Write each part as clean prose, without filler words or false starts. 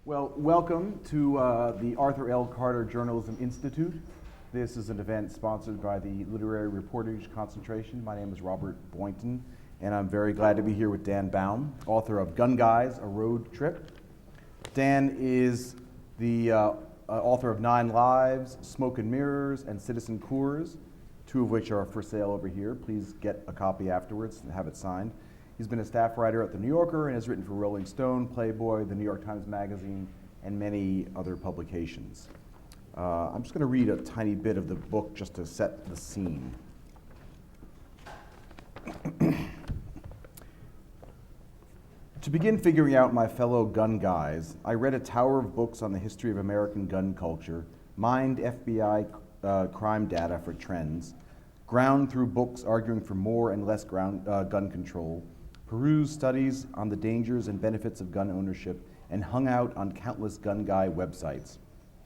Well, welcome to the Arthur L. Carter Journalism Institute. This is an event sponsored by the Literary Reportage Concentration. My name is Robert Boynton, and I'm very glad to be here with Dan Baum, author of Gun Guys, A Road Trip. Dan is the author of 9 Lives, Smoke and Mirrors, and Citizen Coors, 2 of which are for sale over here. Please get a copy afterwards and have it signed. He's been a staff writer at The New Yorker and has written for Rolling Stone, Playboy, The New York Times Magazine, and many other publications. I'm just going to read a tiny bit of the book just to set the scene. To begin figuring out my fellow gun guys, I read a tower of books on the history of American gun culture, mined FBI crime data for trends, ground through books arguing for more and less gun control, perused studies on the dangers and benefits of gun ownership, and hung out on countless gun guy websites.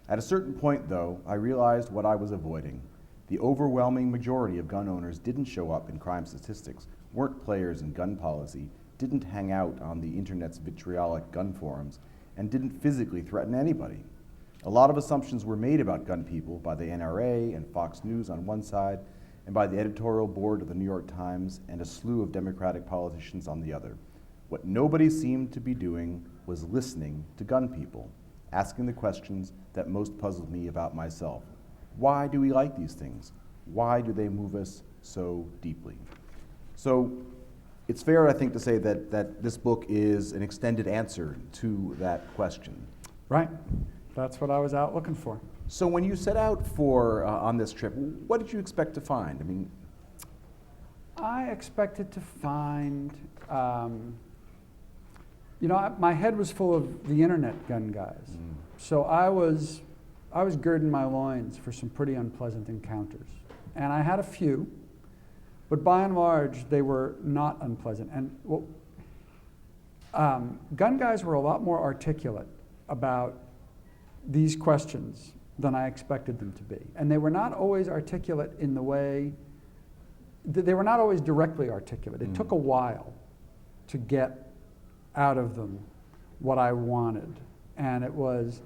At a certain point, though, I realized what I was avoiding. The overwhelming majority of gun owners didn't show up in crime statistics, weren't players in gun policy, didn't hang out on the internet's vitriolic gun forums, and didn't physically threaten anybody. A lot of assumptions were made about gun people by the NRA and Fox News on one side, and by the editorial board of the New York Times and a slew of Democratic politicians on the other. What nobody seemed to be doing was listening to gun people, asking the questions that most puzzled me about myself. Why do we like these things? Why do they move us so deeply? So it's fair, I think, to say that this book is an extended answer to that question. Right. That's what I was out looking for. So when you set out for on this trip, what did you expect to find? I expected to find, my head was full of the internet gun guys. So I was girding my loins for some pretty unpleasant encounters. And I had a few, but by and large, they were not unpleasant. And gun guys were a lot more articulate about these questions than I expected them to be. And they were not always articulate in the way, they were not always directly articulate. It took a while to get out of them what I wanted. And it was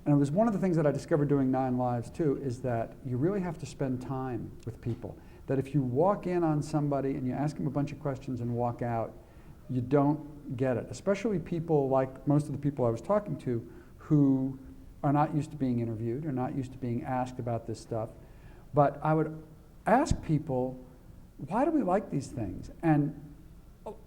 one of the things that I discovered doing 9 Lives too, is that you really have to spend time with people. That if you walk in on somebody and you ask them a bunch of questions and walk out, you don't get it. Especially people like most of the people I was talking to who are not used to being interviewed, or not used to being asked about this stuff. But I would ask people, why do we like these things? And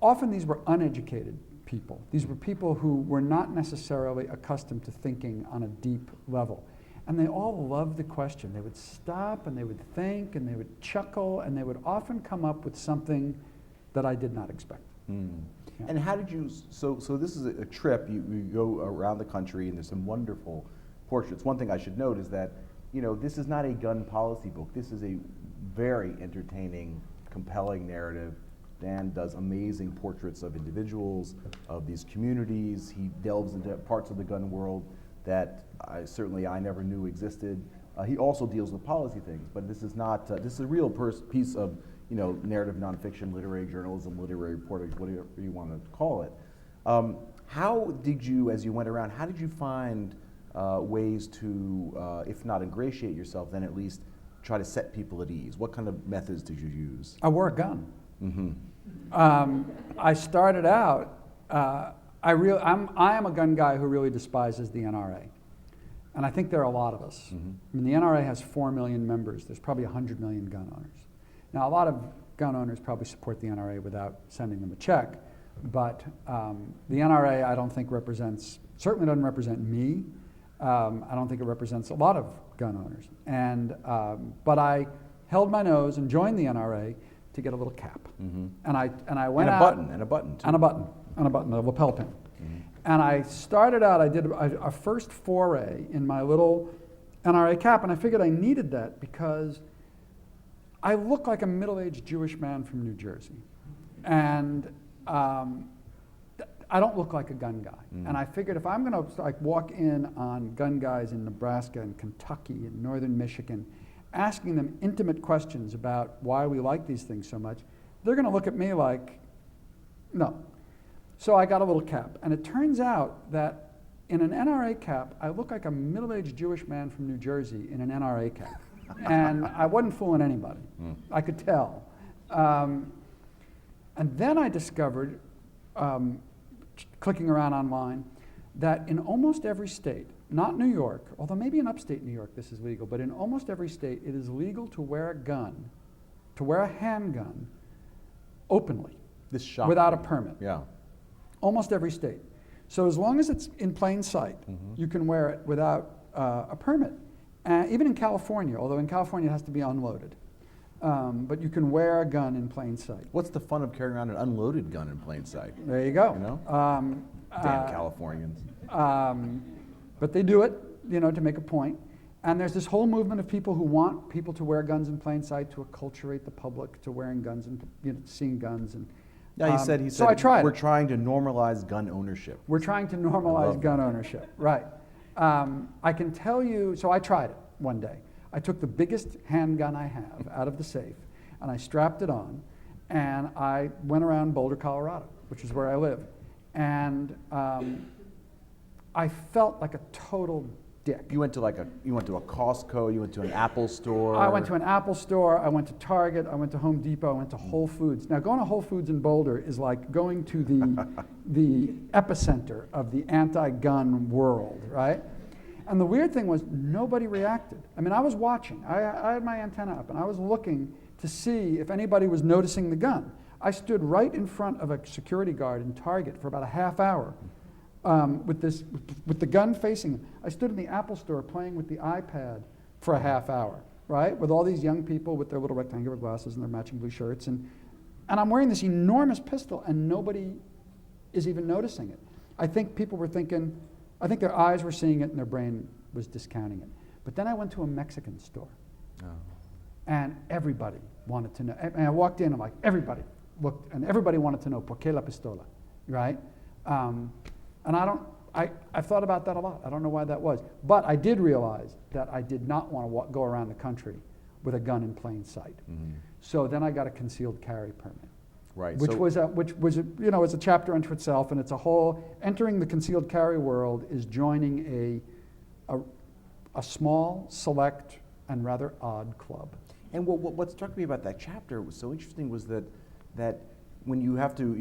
often these were uneducated people. These were people who were not necessarily accustomed to thinking on a deep level. And they all loved the question. They would stop and they would think and they would chuckle, and they would often come up with something that I did not expect. Yeah. And how did you, so this is a trip, you go around the country and there's some wonderful portraits. One thing I should note is that, this is not a gun policy book. This is a very entertaining, compelling narrative. Dan does amazing portraits of individuals, of these communities. He delves into parts of the gun world that I never knew existed. He also deals with policy things, but this is not, this is a real piece of, narrative nonfiction, literary journalism, literary reporting, whatever you want to call it. How did you, as you went around, how did you find ways to, if not ingratiate yourself, then at least try to set people at ease? What kind of methods did you use? I wore a gun. I started out, I am a gun guy who really despises the NRA. And I think there are a lot of us. The NRA has 4 million members. There's probably 100 million gun owners. Now, a lot of gun owners probably support the NRA without sending them a check. But the NRA, I don't think certainly doesn't represent me. I don't think it represents a lot of gun owners. And, but I held my nose and joined the NRA to get a little cap. And I went out. And a button, too. And a button, a lapel pin. And I started out, I did a first foray in my little NRA cap, and I figured I needed that because I look like a middle-aged Jewish man from New Jersey. And I don't look like a gun guy. And I figured if I'm gonna walk in on gun guys in Nebraska and Kentucky and northern Michigan, asking them intimate questions about why we like these things so much, they're gonna look at me like, no. So I got a little cap. And it turns out that in an NRA cap, I look like a middle-aged Jewish man from New Jersey in an NRA cap. And I wasn't fooling anybody. I could tell. And then I discovered, clicking around online, that in almost every state, not New York, although maybe in upstate New York this is legal, but in almost every state it is legal to wear a gun, to wear a handgun openly, This shocked without a me. permit. Yeah. Almost every state. So as long as it's in plain sight, you can wear it without a permit. Even in California, although in California it has to be unloaded. But you can wear a gun in plain sight. What's the fun of carrying around an unloaded gun in plain sight? There you go. You know? Damn Californians. But they do it, you know, to make a point. And there's this whole movement of people who want people to wear guns in plain sight, to acculturate the public to wearing guns and, you know, seeing guns. And Yeah, he said. so I tried We're it. trying to normalize gun ownership. We're trying to normalize gun ownership, right. I can tell you, so I tried it one day. I took the biggest handgun I have out of the safe, and I strapped it on, and I went around Boulder, Colorado, which is where I live. And I felt like a total dick. You went to a Costco. You went to an Apple store. I went to an Apple store, I went to Target, I went to Home Depot, I went to Whole Foods. Now, going to Whole Foods in Boulder is like going to the epicenter of the anti-gun world, right? And the weird thing was nobody reacted. I mean, I was watching. I had my antenna up, and I was looking to see if anybody was noticing the gun. I stood right in front of a security guard in Target for about a half hour with the gun facing him. I stood in the Apple store playing with the iPad for a half hour, right? With all these young people with their little rectangular glasses and their matching blue shirts. And I'm wearing this enormous pistol, and nobody is even noticing it. I think people were thinking, I think their eyes were seeing it and their brain was discounting it. But then I went to a Mexican store, and everybody wanted to know. And I walked in, I'm like, everybody looked, and everybody wanted to know, ¿por qué la pistola? Right? And I've thought about that a lot. I don't know why that was. But I did realize that I did not want to go around the country with a gun in plain sight. So then I got a concealed carry permit. Right. Which was you know, it's a chapter unto itself, and it's a whole, entering the concealed carry world is joining a small, select, and rather odd club. And what struck me about that chapter was so interesting was that when you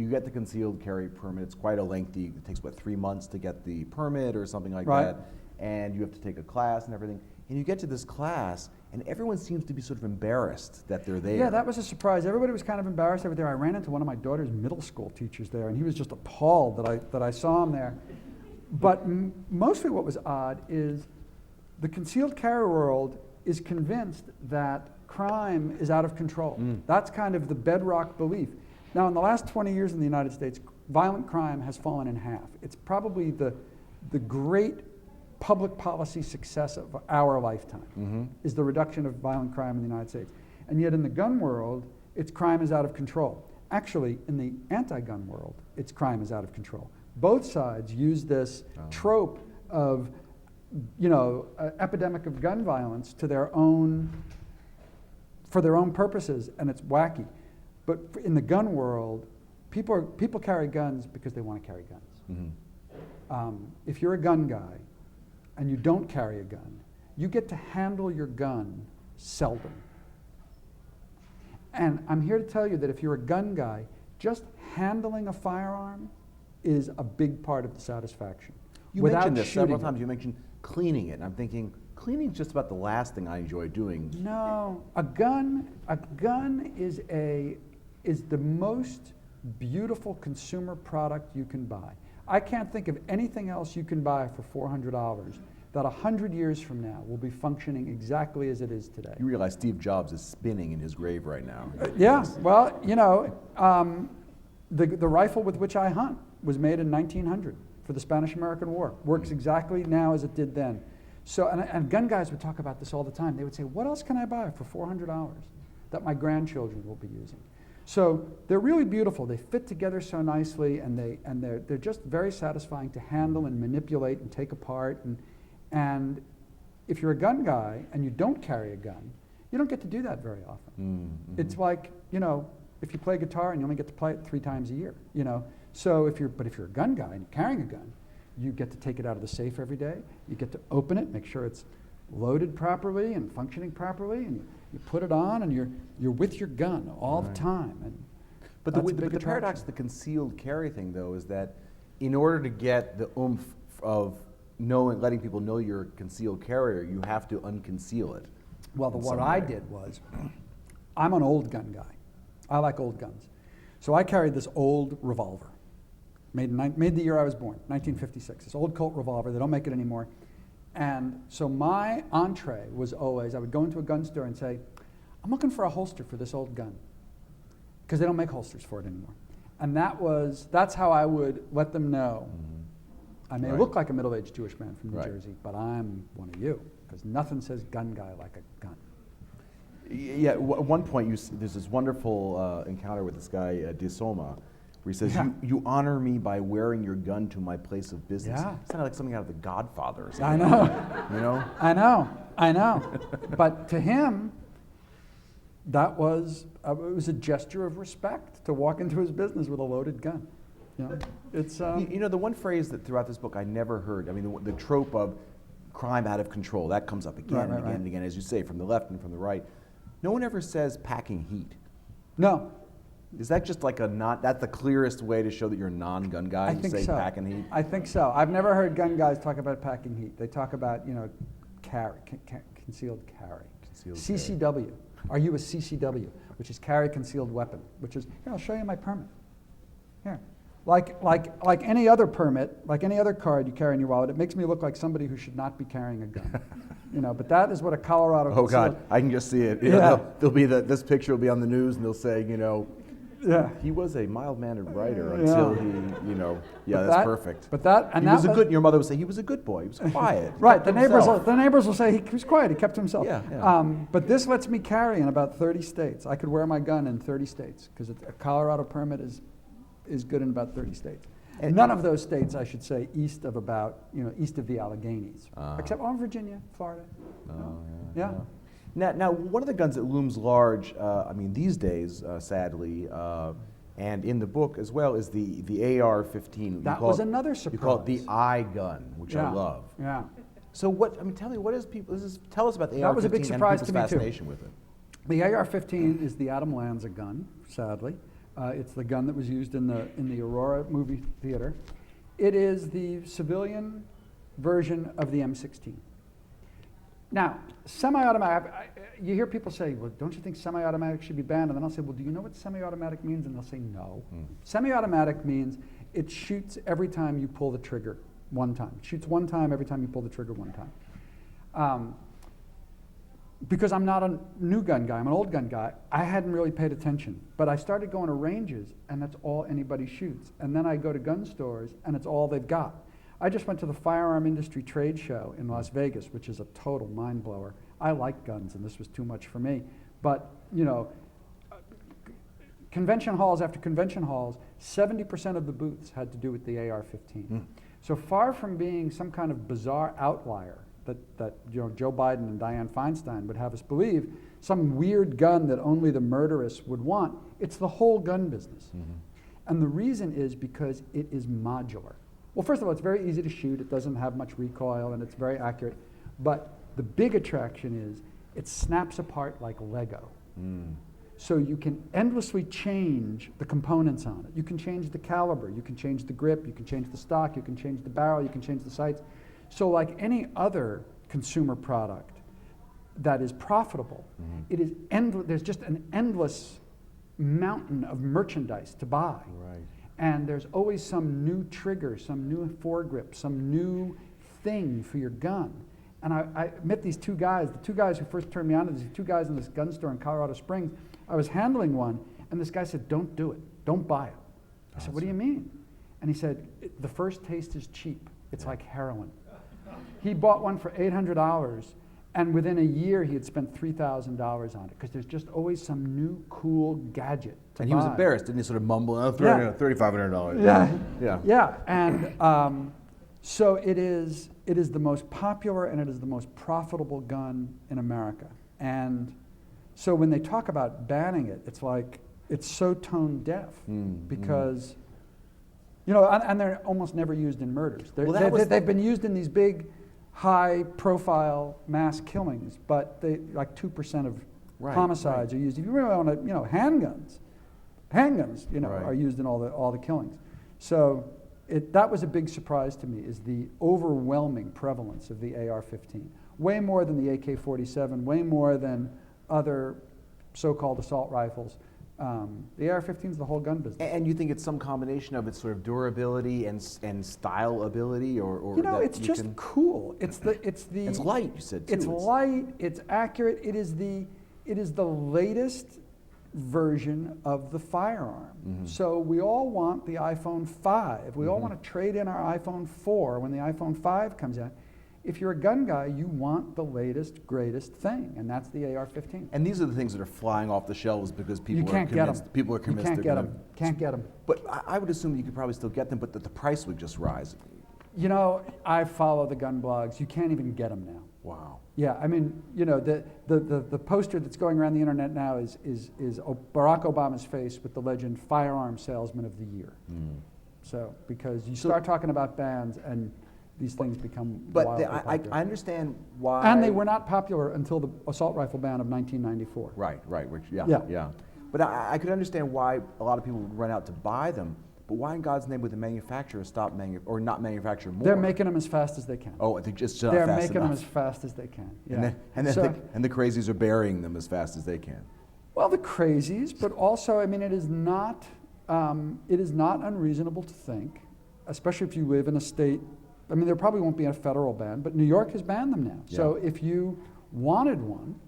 get the concealed carry permit, it's quite a lengthy, it takes 3 months to get the permit or something like Right. that, and you have to take a class and everything. And you get to this class, and everyone seems to be sort of embarrassed that they're there. Yeah, that was a surprise. Everybody was kind of embarrassed over there. I ran into one of my daughter's middle school teachers there, and he was just appalled that I saw him there. But mostly what was odd is the concealed carry world is convinced that crime is out of control. That's kind of the bedrock belief. Now, in the last 20 years in the United States, violent crime has fallen in half. It's probably the great public policy success of our lifetime, is the reduction of violent crime in the United States. And yet in the gun world, its crime is out of control. Actually, in the anti-gun world, its crime is out of control. Both sides use this trope of, you know, epidemic of gun violence to for their own purposes, and it's wacky. But in the gun world, people carry guns because they want to carry guns. If you're a gun guy and you don't carry a gun, you get to handle your gun seldom. And I'm here to tell you that if you're a gun guy, just handling a firearm is a big part of the satisfaction. You Without mentioned this several shooting times. You mentioned cleaning it, and I'm thinking, cleaning is just about the last thing I enjoy doing. No, a gun is the most beautiful consumer product you can buy. I can't think of anything else you can buy for $400 that 100 years from now will be functioning exactly as it is today. You realize Steve Jobs is spinning in his grave right now. Yeah, well, you know, the rifle with which I hunt was made in 1900 for the Spanish-American War. Works exactly now as it did then. So, and gun guys would talk about this all the time. They would say, what else can I buy for $400 that my grandchildren will be using? So they're really beautiful. They fit together so nicely, and they're just very satisfying to handle and manipulate and take apart. And if you're a gun guy and you don't carry a gun, you don't get to do that very often. It's like, you know, if you play guitar and you only get to play it 3 times a year, you know. So if you're a gun guy and you're carrying a gun, You get to take it out of the safe every day. You get to open it, make sure it's loaded properly and functioning properly, and you put it on, and you're with your gun all the time. And but the paradox of the concealed carry thing, though, is that in order to get the oomph of letting people know you're a concealed carrier, you have to unconceal it. Well, what I did was, I'm an old gun guy. I like old guns. So I carried this old revolver, made the year I was born, 1956. This old Colt revolver. They don't make it anymore. And so my entree was always, I would go into a gun store and say, I'm looking for a holster for this old gun, because they don't make holsters for it anymore. And that's how I would let them know. I may look like a middle-aged Jewish man from New Jersey, but I'm one of you, because nothing says gun guy like a gun. Yeah, at one point there's this wonderful encounter with this guy, Disoma, where he says, you honor me by wearing your gun to my place of business. Yeah. It sounded like something out of The Godfather or something. I know. You know? I know. But to him, that was it was a gesture of respect to walk into his business with a loaded gun. You know, it's you know, the one phrase that throughout this book I never heard. I mean, the trope of crime out of control, that comes up again and again and again, as you say, from the left and from the right. No one ever says packing heat. No. Is that just like that's the clearest way to show that you're a non-gun guy? I think say so. Packing heat? I think so. I've never heard gun guys talk about packing heat. They talk about, concealed carry. CCW. Are you a CCW? Which is carry concealed weapon. Which is, here, I'll show you my permit. Here. Like any other permit, like any other card you carry in your wallet, it makes me look like somebody who should not be carrying a gun. But that is what a Colorado. Oh God, I can just see it. There'll be this picture will be on the news, and they'll say, he was a mild-mannered writer until he, that's perfect. But that, and he was your mother would say he was a good boy. He was quiet. Right. The neighbors will say he was quiet. He kept to himself. Yeah. But this lets me carry in about 30 states. I could wear my gun in 30 states because a Colorado permit is good in about 30 states. And none of those states, I should say, east of the Alleghenies, except Virginia, Florida. Yeah. Now, one of the guns that looms large, these days, sadly, and in the book as well, is the AR-15. That was another surprise. You call it the eye gun, which I love. Yeah. So tell me, tell us about the AR-15 that was a big surprise and to me people's fascination with it. The AR-15 is the Adam Lanza gun, sadly. It's the gun that was used in the Aurora movie theater. It is the civilian version of the M16. Now, semi-automatic, you hear people say, well, don't you think semi-automatic should be banned? And then I'll say, well, do you know what semi-automatic means? And they'll say, no. Semi-automatic means it shoots every time you pull the trigger one time. It shoots one time every time you pull the trigger one time. Because I'm not a new gun guy, I'm an old gun guy, I hadn't really paid attention. But I started going to ranges, and that's all anybody shoots. And then I go to gun stores, and it's all they've got. I just went to the firearm industry trade show in Las Vegas, which is a total mind blower. I like guns, and this was too much for me. But, convention halls after convention halls, 70% of the booths had to do with the AR-15. So far from being some kind of bizarre outlier that Joe Biden and Dianne Feinstein would have us believe, some weird gun that only the murderous would want, it's the whole gun business. And the reason is because it is modular. Well, first of all, it's very easy to shoot. It doesn't have much recoil, and it's very accurate. But the big attraction is it snaps apart like Lego. So you can endlessly change the components on it. You can change the caliber. You can change the grip. You can change the stock. You can change the barrel. You can change the sights. So like any other consumer product that is profitable, it is endless. There's just an endless mountain of merchandise to buy. Right. And there's always some new trigger, some new foregrip, some new thing for your gun. And I met these two guys, the two guys who first turned me on to these two guys in this gun store in Colorado Springs. I was handling one, and this guy said, don't do it, don't buy it. I said, what do you mean? And he said, the first taste is cheap. It's like heroin. He bought one for $800, and within a year he had spent $3,000 on it, because there's just always some new cool gadget to And buy. he was embarrassed, didn't he? Sort of mumble, $3,500. Yeah, and so it is the most popular and it is the most profitable gun in America. And so when they talk about banning it, it's like, it's so tone deaf because, You know, and they're almost never used in murders. They've been used in these big, high-profile mass killings, but like 2% of homicides are used. If you really want to, you know, handguns, you know, are used in all the killings. So that was a big surprise to me, is the overwhelming prevalence of the AR-15. Way more than the AK-47, way more than other so-called assault rifles. The AR-15 is the whole gun business. And you think it's some combination of its sort of durability and style ability, or you know, it's just cool. It's light. You said too. It's light. It's accurate. It is the latest version of the firearm. Mm-hmm. So we all want the iPhone 5. We all want to trade in our iPhone 4 when the iPhone 5 comes out. If you're a gun guy, you want the latest, greatest thing, and that's the AR-15. And these are the things that are flying off the shelves because people are convinced. People are convinced. You can't get them. But I would assume that you could probably still get them, but that the price would just rise. You know, I follow the gun blogs. You can't even get them now. Wow. Yeah, I mean, you know, the poster that's going around the internet now is Barack Obama's face with the legend "Firearm Salesman of the Year." Mm. So because you start talking about bans and these things become wildly popular. I understand why. And they were not popular until the assault rifle ban of 1994. Right. Which, yeah. But I could understand why a lot of people would run out to buy them. But why in God's name would the manufacturer stop or not manufacture more? They're making them as fast as they can. Oh, they're just They're fast making enough. them as fast as they can. Yeah. And the crazies are burying them as fast as they can. Well, the crazies, but also, I mean, it is not unreasonable to think, especially if you live in a state. I mean, there probably won't be a federal ban, but New York has banned them now. Yeah. So if you wanted one,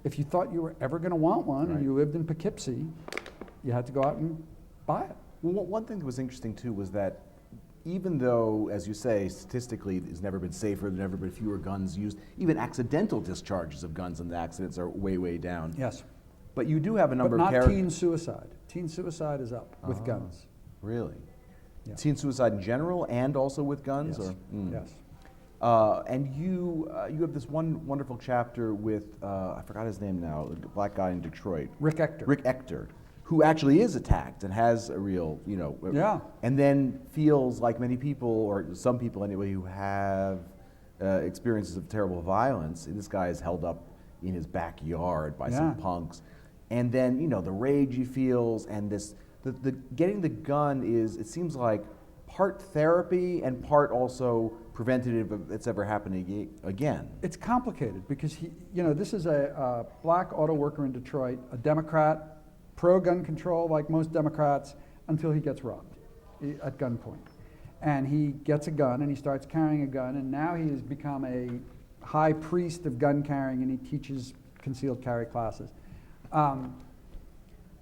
if you thought you were ever going to want one, and you lived in Poughkeepsie, you had to go out and buy it. Well, one thing that was interesting too was that even though, as you say, statistically it's never been safer, there's never been fewer guns used, even accidental discharges of guns and the accidents are way, way down. Yes. But you do have a number of of teen suicide. Teen suicide is up with guns. Really? Yeah. Teen suicide in general and also with guns? Yes. Or? Yes. And you have this one wonderful chapter with, I forgot his name now, a black guy in Detroit. Rick Ector, who actually is attacked and has a real, you know, and then feels like many people, or some people anyway, who have experiences of terrible violence. And this guy is held up in his backyard by some punks. And then, you know, the rage he feels, and this, the getting the gun is, it seems like, part therapy and part also preventative of it's ever happening again. It's complicated because this is a black auto worker in Detroit, a Democrat, pro-gun control like most Democrats, until he gets robbed at gunpoint. And he gets a gun and he starts carrying a gun, and now he has become a high priest of gun carrying, and he teaches concealed carry classes.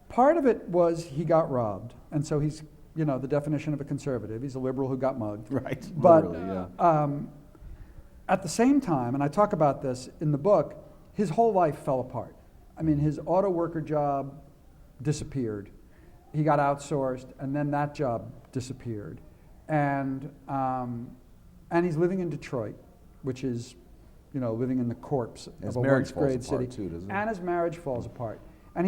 Part of it was he got robbed, and so he's, you know, the definition of a conservative. He's a liberal who got mugged. Right. But literally, at the same time, and I talk about this in the book, his whole life fell apart. I mean, his auto worker job disappeared. He got outsourced, and then that job disappeared. And he's living in Detroit, which is, you know, living in the corpse of a once-great city. Too, doesn't it? And his marriage falls apart. And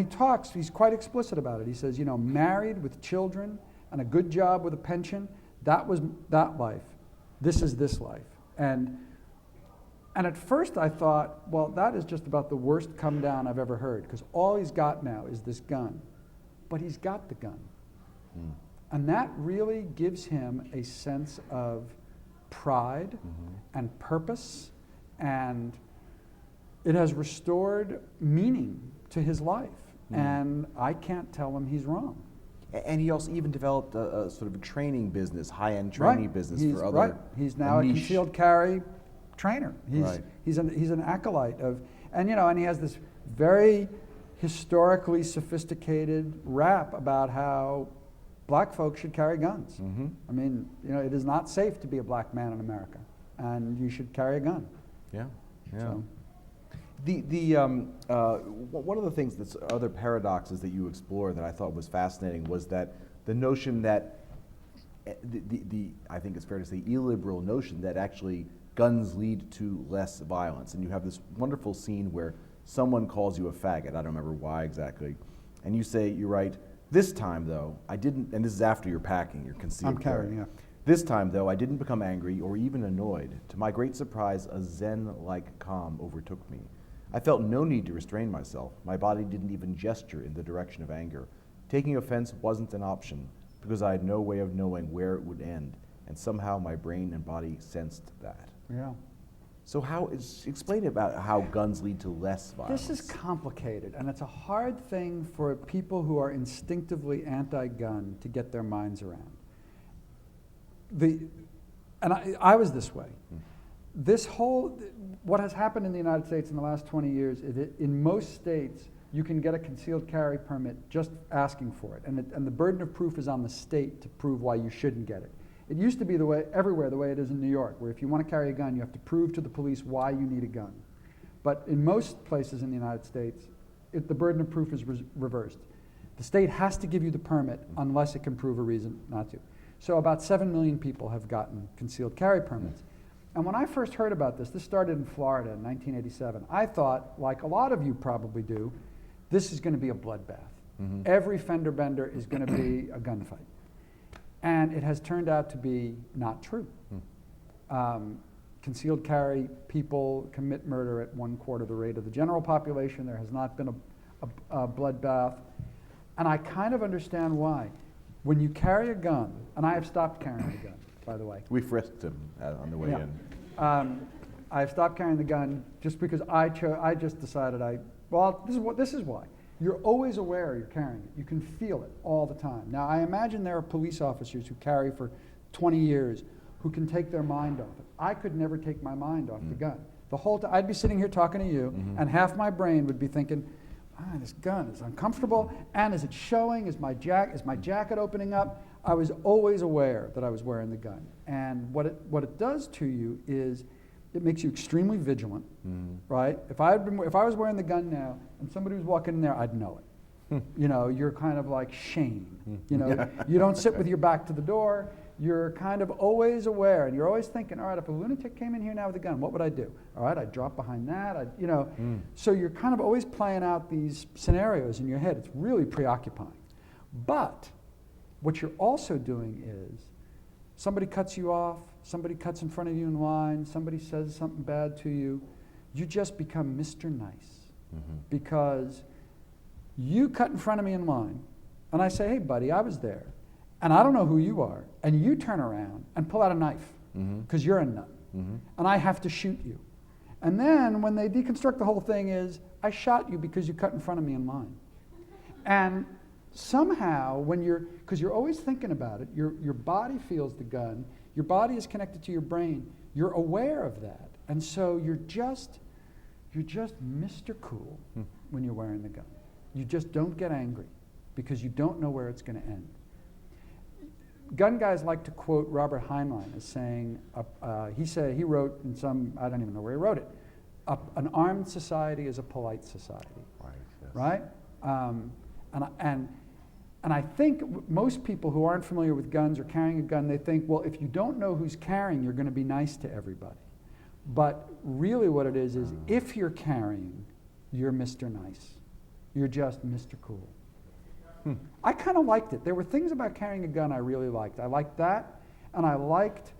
he's quite explicit about it. He says, you know, married with children and a good job with a pension, that was that life. This is this life. And at first I thought, well, that is just about the worst come down I've ever heard, because all he's got now is this gun. But he's got the gun. Mm. And that really gives him a sense of pride and purpose, and it has restored meaning to his life. And I can't tell him he's wrong. And he also even developed a sort of a training business, high-end training business for other. Right. He's now a concealed carry trainer. He's an acolyte of, and you know, and he has this very historically sophisticated rap about how black folks should carry guns. Mm-hmm. I mean, you know, it is not safe to be a black man in America, and you should carry a gun. Yeah. So. One of the things that's other paradoxes that you explore that I thought was fascinating was that the notion that I think it's fair to say illiberal notion that actually guns lead to less violence. And you have this wonderful scene where someone calls you a faggot. I don't remember why exactly. And you say, you write, This time, though, I didn't, and this is after you're packing, your concealed I'm carrying, yeah. This time, though, I didn't become angry or even annoyed. To my great surprise, a zen-like calm overtook me. I felt no need to restrain myself. My body didn't even gesture in the direction of anger. Taking offense wasn't an option because I had no way of knowing where it would end, and somehow my brain and body sensed that. Yeah. So explain about how guns lead to less violence. This is complicated, and it's a hard thing for people who are instinctively anti-gun to get their minds around. I was this way. What has happened in the United States in the last 20 years is that in most states, you can get a concealed carry permit just asking for it, and the burden of proof is on the state to prove why you shouldn't get it. It used to be everywhere the way it is in New York, where if you want to carry a gun, you have to prove to the police why you need a gun. But in most places in the United States, the burden of proof is reversed. The state has to give you the permit unless it can prove a reason not to. So about 7 million people have gotten concealed carry permits. And when I first heard about this started in Florida in 1987, I thought, like a lot of you probably do, this is going to be a bloodbath. Mm-hmm. Every fender bender is going to be a gunfight. And it has turned out to be not true. Concealed carry people commit murder at 1/4 the rate of the general population. There has not been a bloodbath. And I kind of understand why. When you carry a gun, and I have stopped carrying a gun, by the way. We frisked him on the way in. I have stopped carrying the gun just because I just decided this is why. You're always aware you're carrying it. You can feel it all the time. Now, I imagine there are police officers who carry for 20 years who can take their mind off it. I could never take my mind off the gun. The whole time, I'd be sitting here talking to you, and half my brain would be thinking, this gun is uncomfortable, and is it showing? Is my jacket opening up? I was always aware that I was wearing the gun. And what it does to you is it makes you extremely vigilant, right? If I was wearing the gun now and somebody was walking in there, I'd know it. You're kind of like Shane. You don't sit with your back to the door. You're kind of always aware, and you're always thinking, all right, if a lunatic came in here now with a gun, what would I do? All right, I'd drop behind that. So you're kind of always playing out these scenarios in your head. It's really preoccupying. But what you're also doing is somebody cuts you off, somebody cuts in front of you in line, somebody says something bad to you, you just become Mr. Nice. Because you cut in front of me in line, and I say, hey, buddy, I was there, and I don't know who you are, and you turn around and pull out a knife, because you're a nut, and I have to shoot you. And then when they deconstruct the whole thing is, I shot you because you cut in front of me in line. And somehow, because you're always thinking about it, your body feels the gun, your body is connected to your brain, you're aware of that. And so you're just Mr. Cool when you're wearing the gun. You just don't get angry because you don't know where it's going to end. Gun guys like to quote Robert Heinlein as saying, he wrote in I don't even know where he wrote it, an armed society is a polite society. Right? Yes. Right? And I think most people who aren't familiar with guns or carrying a gun, they think, well, if you don't know who's carrying, you're going to be nice to everybody. But really what it is if you're carrying, you're Mr. Nice. You're just Mr. Cool. I kind of liked it. There were things about carrying a gun I really liked. I liked that, and I liked,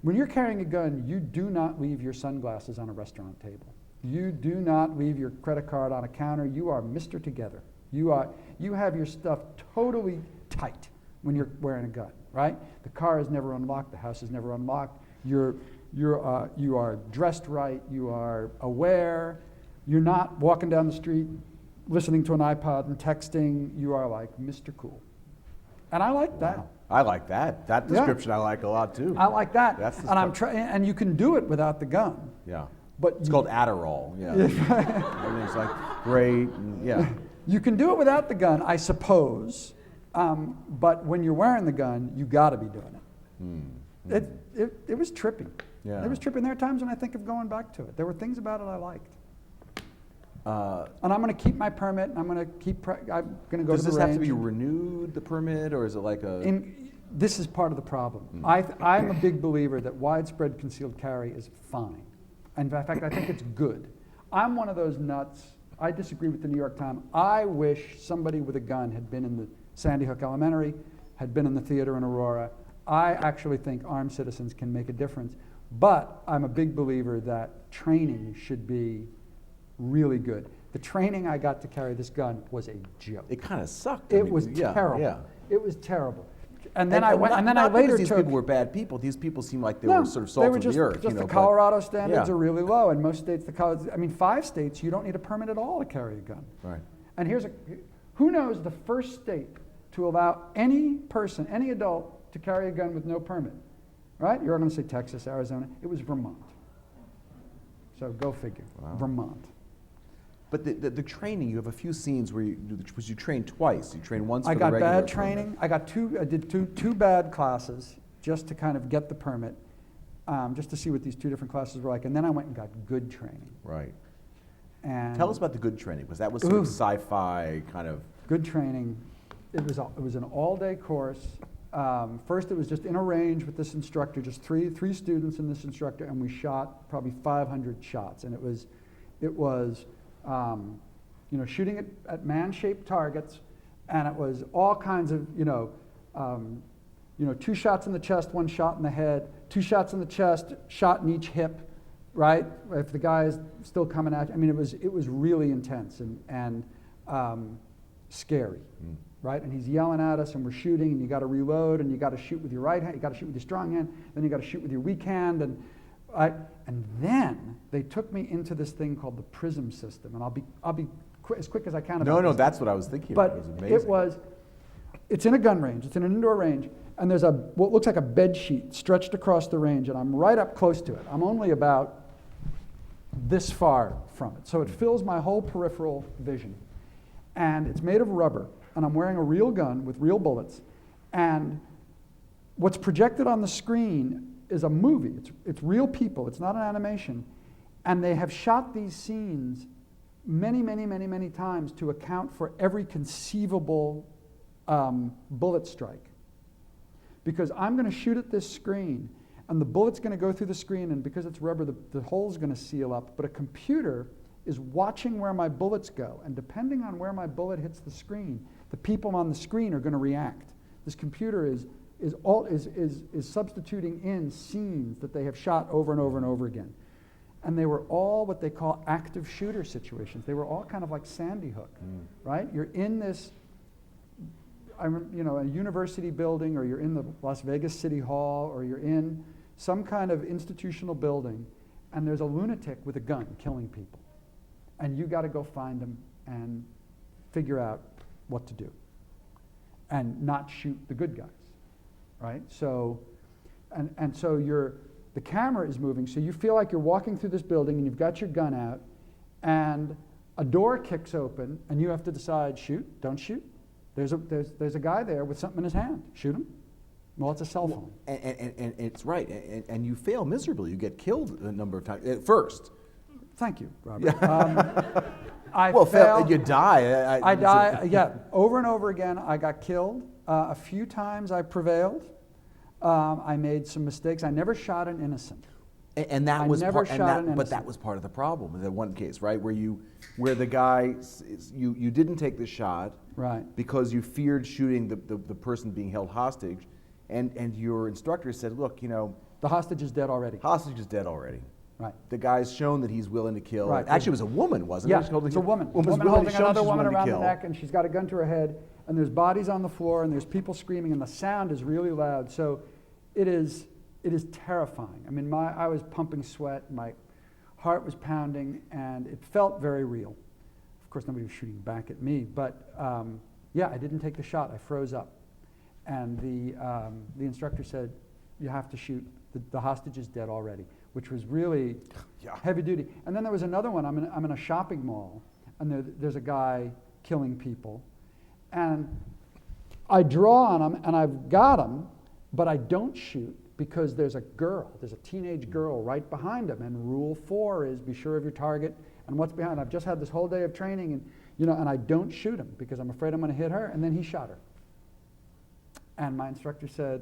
when you're carrying a gun, you do not leave your sunglasses on a restaurant table. You do not leave your credit card on a counter. You are Mr. Together. You have your stuff totally tight when you're wearing a gun, right? The car is never unlocked. The house is never unlocked. You are dressed right. You are aware. You're not walking down the street listening to an iPod and texting. You are like Mr. Cool. And I like that. Wow. I like that. That description I like a lot too. I like that. That's and you can do it without the gun. Yeah. But it's called Adderall. Yeah. Everything's like great. Yeah. You can do it without the gun, I suppose. But when you're wearing the gun, you got to be doing it. It was trippy. Yeah. It was trippy. And there are times when I think of going back to it. There were things about it I liked. And I'm going to keep my permit. And I'm going to go to the range. Does this have to be renewed, the permit, or is it like a? This is part of the problem. I'm a big believer that widespread concealed carry is fine. In fact, I think it's good. I'm one of those nuts I disagree with the New York Times. I wish somebody with a gun had been in the Sandy Hook Elementary, had been in the theater in Aurora. I actually think armed citizens can make a difference. But I'm a big believer that training should be really good. The training I got to carry this gun was a joke. It kind of sucked. It was terrible. Yeah. It was terrible. And then I later because these took. people were bad people. These people seemed like they No, were sort of salt they were of just, the earth. Just you know, the Colorado standards yeah. are really low, and most states, 5 states, you don't need a permit at all to carry a gun. Right. And who knows the first state to allow any person, any adult, to carry a gun with no permit? Right? You're going to say Texas, Arizona. It was Vermont. So go figure. Wow. Vermont. But the training, you have a few scenes where you trained twice. You trained once for I the got regular bad training. I did two bad classes just to kind of get the permit, just to see what these two different classes were like. And then I went and got good training. Right. And tell us about the good training, because that was sort of sci-fi kind of. Good training. It was an all-day course. First, it was just in a range with this instructor, just three students and this instructor, and we shot probably 500 shots. And it was shooting at man-shaped targets, and it was all kinds of, 2 shots in the chest, 1 shot in the head, 2 shots in the chest, shot in each hip, right? If the guy is still coming at you. I mean, it was really intense and scary, right? And he's yelling at us, and we're shooting, and you got to reload, and you got to shoot with your right hand, you got to shoot with your strong hand, then you got to shoot with your weak hand, and then they took me into this thing called the PRISM system, and I'll be as quick as I can about No, this. that's what I was thinking But about. It was amazing. It's in a gun range, it's in an indoor range, and there's what looks like a bed sheet stretched across the range, and I'm right up close to it. I'm only about this far from it, so it fills my whole peripheral vision. And it's made of rubber, and I'm wearing a real gun with real bullets, and what's projected on the screen is a movie. It's real people. It's not an animation. And they have shot these scenes many, many, many, many times to account for every conceivable bullet strike. Because I'm going to shoot at this screen, and the bullet's going to go through the screen, and because it's rubber, the hole's going to seal up. But a computer is watching where my bullets go, and depending on where my bullet hits the screen, the people on the screen are going to react. This computer is substituting in scenes that they have shot over and over and over again. And they were all what they call active shooter situations. They were all kind of like Sandy Hook, right? You're in this, a university building, or you're in the Las Vegas City Hall, or you're in some kind of institutional building, and there's a lunatic with a gun killing people. And you got to go find them and figure out what to do and not shoot the good guys. Right? So, and so the camera is moving, so you feel like you're walking through this building and you've got your gun out, and a door kicks open, and you have to decide: shoot, don't shoot. There's a guy there with something in his hand. Shoot him. Well, it's a cell phone. And it's right, and you fail miserably. You get killed a number of times at first. Thank you, Robert. You die. I die. Yeah, over and over again. I got killed. A few times I prevailed. I made some mistakes. I never shot an innocent. And that was part. But that was part of the problem in that one case, right? Where the guy, you didn't take the shot, right? Because you feared shooting the person being held hostage, and your instructor said, look, the hostage is dead already. Hostage is dead already. Right. The guy's shown that he's willing to kill. Right. Actually, it was a woman, wasn't it? Yeah, it's a woman. Woman's woman holding another she's woman willing to around the kill. neck, and she's got a gun to her head, and there's bodies on the floor, and there's people screaming, and the sound is really loud. So it is terrifying. I mean, I was pumping sweat, my heart was pounding, and it felt very real. Of course, nobody was shooting back at me, but I didn't take the shot. I froze up, and the instructor said, "You have to shoot. The hostage is dead already," which was really heavy duty. And then there was another one. I'm in a shopping mall, and there's a guy killing people, and I draw on him, and I've got him, but I don't shoot because there's a teenage girl right behind him, and rule 4 is be sure of your target and what's behind. I've just had this whole day of training, and I don't shoot him because I'm afraid I'm going to hit her, and then he shot her. And my instructor said,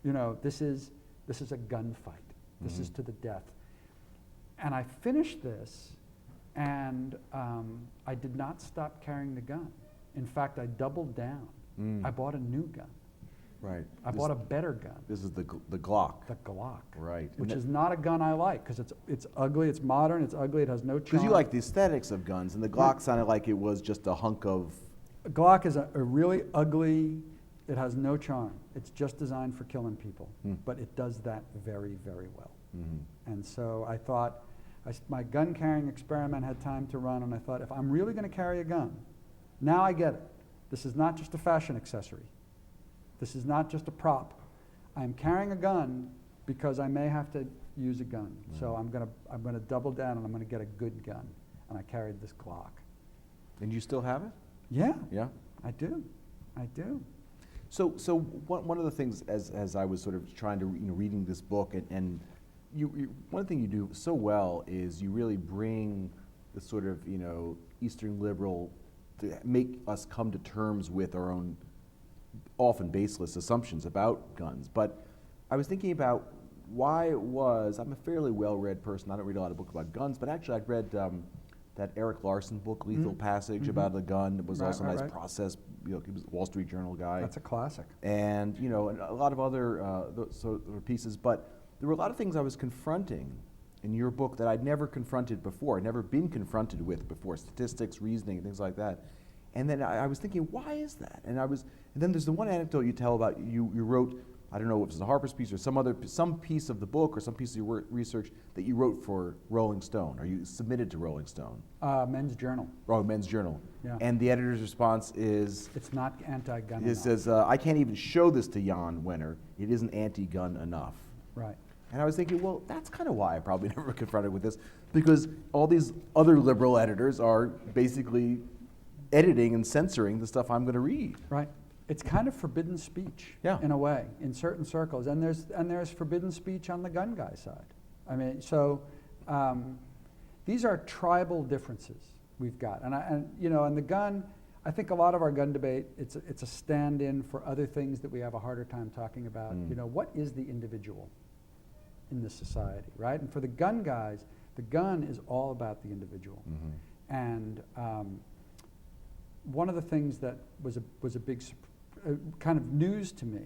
this is a gunfight. This is to the death. And I finished this, And I did not stop carrying the gun. In fact, I doubled down. I bought a new gun. Right. I bought a better gun. This is the Glock. The Glock. Right. Which is not a gun I like, because it's ugly, it's modern, it's ugly, it has no charm. Because you like the aesthetics of guns, and the Glock sounded like it was just a hunk of... A Glock is a really ugly, it has no charm. It's just designed for killing people. But it does that very, very well. And so I thought, my gun carrying experiment had time to run, and I thought, if I'm really going to carry a gun, now I get it. This is not just a fashion accessory. This is not just a prop. I'm carrying a gun because I may have to use a gun. So I'm gonna double down, and I'm gonna get a good gun. And I carried this Glock. And you still have it? Yeah. Yeah? I do. I do. So one of the things, as I was sort of trying to, reading this book, and one thing you do so well is you really bring the sort of, Eastern liberal to make us come to terms with our own often baseless assumptions about guns. But I was thinking about why it was, I'm a fairly well-read person, I don't read a lot of books about guns, but actually I'd read that Eric Larson book, Lethal Passage, about a gun. It was also a nice process, he was a Wall Street Journal guy. That's a classic. And, and a lot of other sort of pieces, but there were a lot of things I was confronting in your book that I'd never confronted before, I'd never been confronted with before, statistics, reasoning, things like that. And then I was thinking, why is that? And then there's the one anecdote you tell about, you wrote, I don't know if it was a Harper's piece or some piece of the book or some piece of your research that you wrote for Rolling Stone, or you submitted to Rolling Stone. Men's Journal. Oh, Men's Journal. Yeah. And the editor's response is? It's not anti-gun It enough. says, I can't even show this to Jan Wenner. It isn't anti-gun enough. Right. And I was thinking, well, that's kind of why I probably never confronted with this, because all these other liberal editors are basically editing and censoring the stuff I'm going to read. Right. It's kind of forbidden speech, in a way, in certain circles, and there's forbidden speech on the gun guy side. I mean, so these are tribal differences we've got, and the gun. I think a lot of our gun debate, it's a stand-in for other things that we have a harder time talking about. What is the individual in this society, right? And for the gun guys, the gun is all about the individual, and one of the things that was a big kind of news to me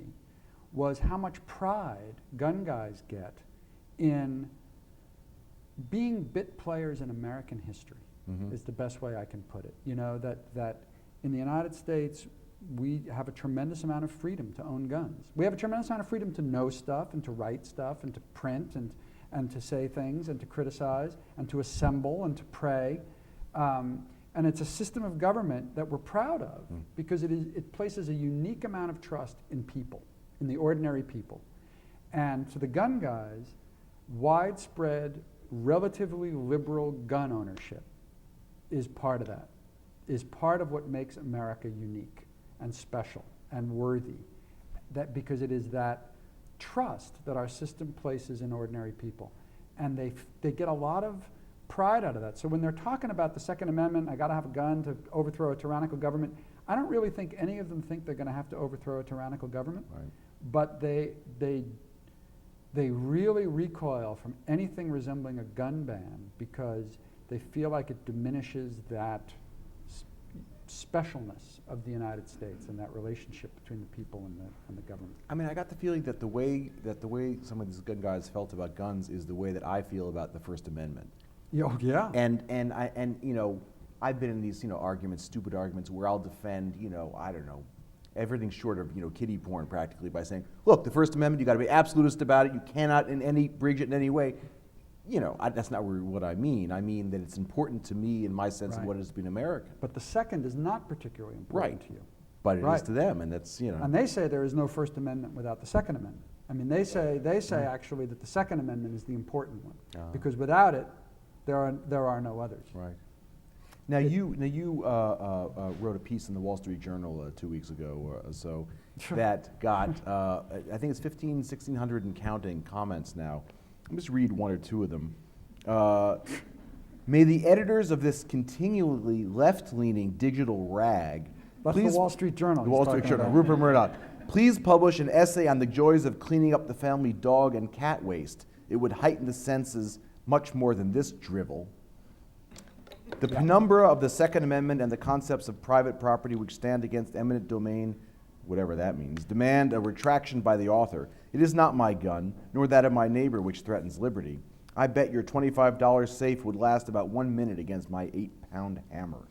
was how much pride gun guys get in being bit players in American history, is the best way I can put it. That in the United States, we have a tremendous amount of freedom to own guns. We have a tremendous amount of freedom to know stuff and to write stuff and to print and to say things and to criticize and to assemble and to pray. And it's a system of government that we're proud of because it places a unique amount of trust in people, in the ordinary people. And to the gun guys, widespread, relatively liberal gun ownership is part of that, is part of what makes America unique and special and worthy, that because it is that trust that our system places in ordinary people. And they get a lot of pride out of that. So when they're talking about the Second Amendment, I got to have a gun to overthrow a tyrannical government, I don't really think any of them think they're going to have to overthrow a tyrannical government. Right. But they really recoil from anything resembling a gun ban because they feel like it diminishes that specialness of the United States and that relationship between the people and the government. I mean, I got the feeling that the way some of these gun guys felt about guns is the way that I feel about the First Amendment. Yeah. And I've been in these arguments, stupid arguments, where I'll defend I don't know, everything short of kiddie porn practically by saying, look, the First Amendment, you got to be absolutist about it. You cannot bridge it in any way. That's not what I mean. I mean that it's important to me in my sense of what it is to be an American. But the second is not particularly important to you. But it is to them, and that's And they say there is no First Amendment without the Second Amendment. I mean, they say actually that the Second Amendment is the important one because without it, there are no others. Right. Now you wrote a piece in the Wall Street Journal 2 weeks ago or so that got I think it's 1,600 and counting comments now. I'll just read one or two of them. May the editors of this continually left-leaning digital rag, that's the Wall Street Journal. The Wall Street Journal, Rupert Murdoch, please publish an essay on the joys of cleaning up the family dog and cat waste. It would heighten the senses much more than this drivel. The penumbra of the Second Amendment and the concepts of private property which stand against eminent domain, whatever that means, demand a retraction by the author. It is not my gun, nor that of my neighbor which threatens liberty. I bet your $25 safe would last about 1 minute against my 8-pound hammer.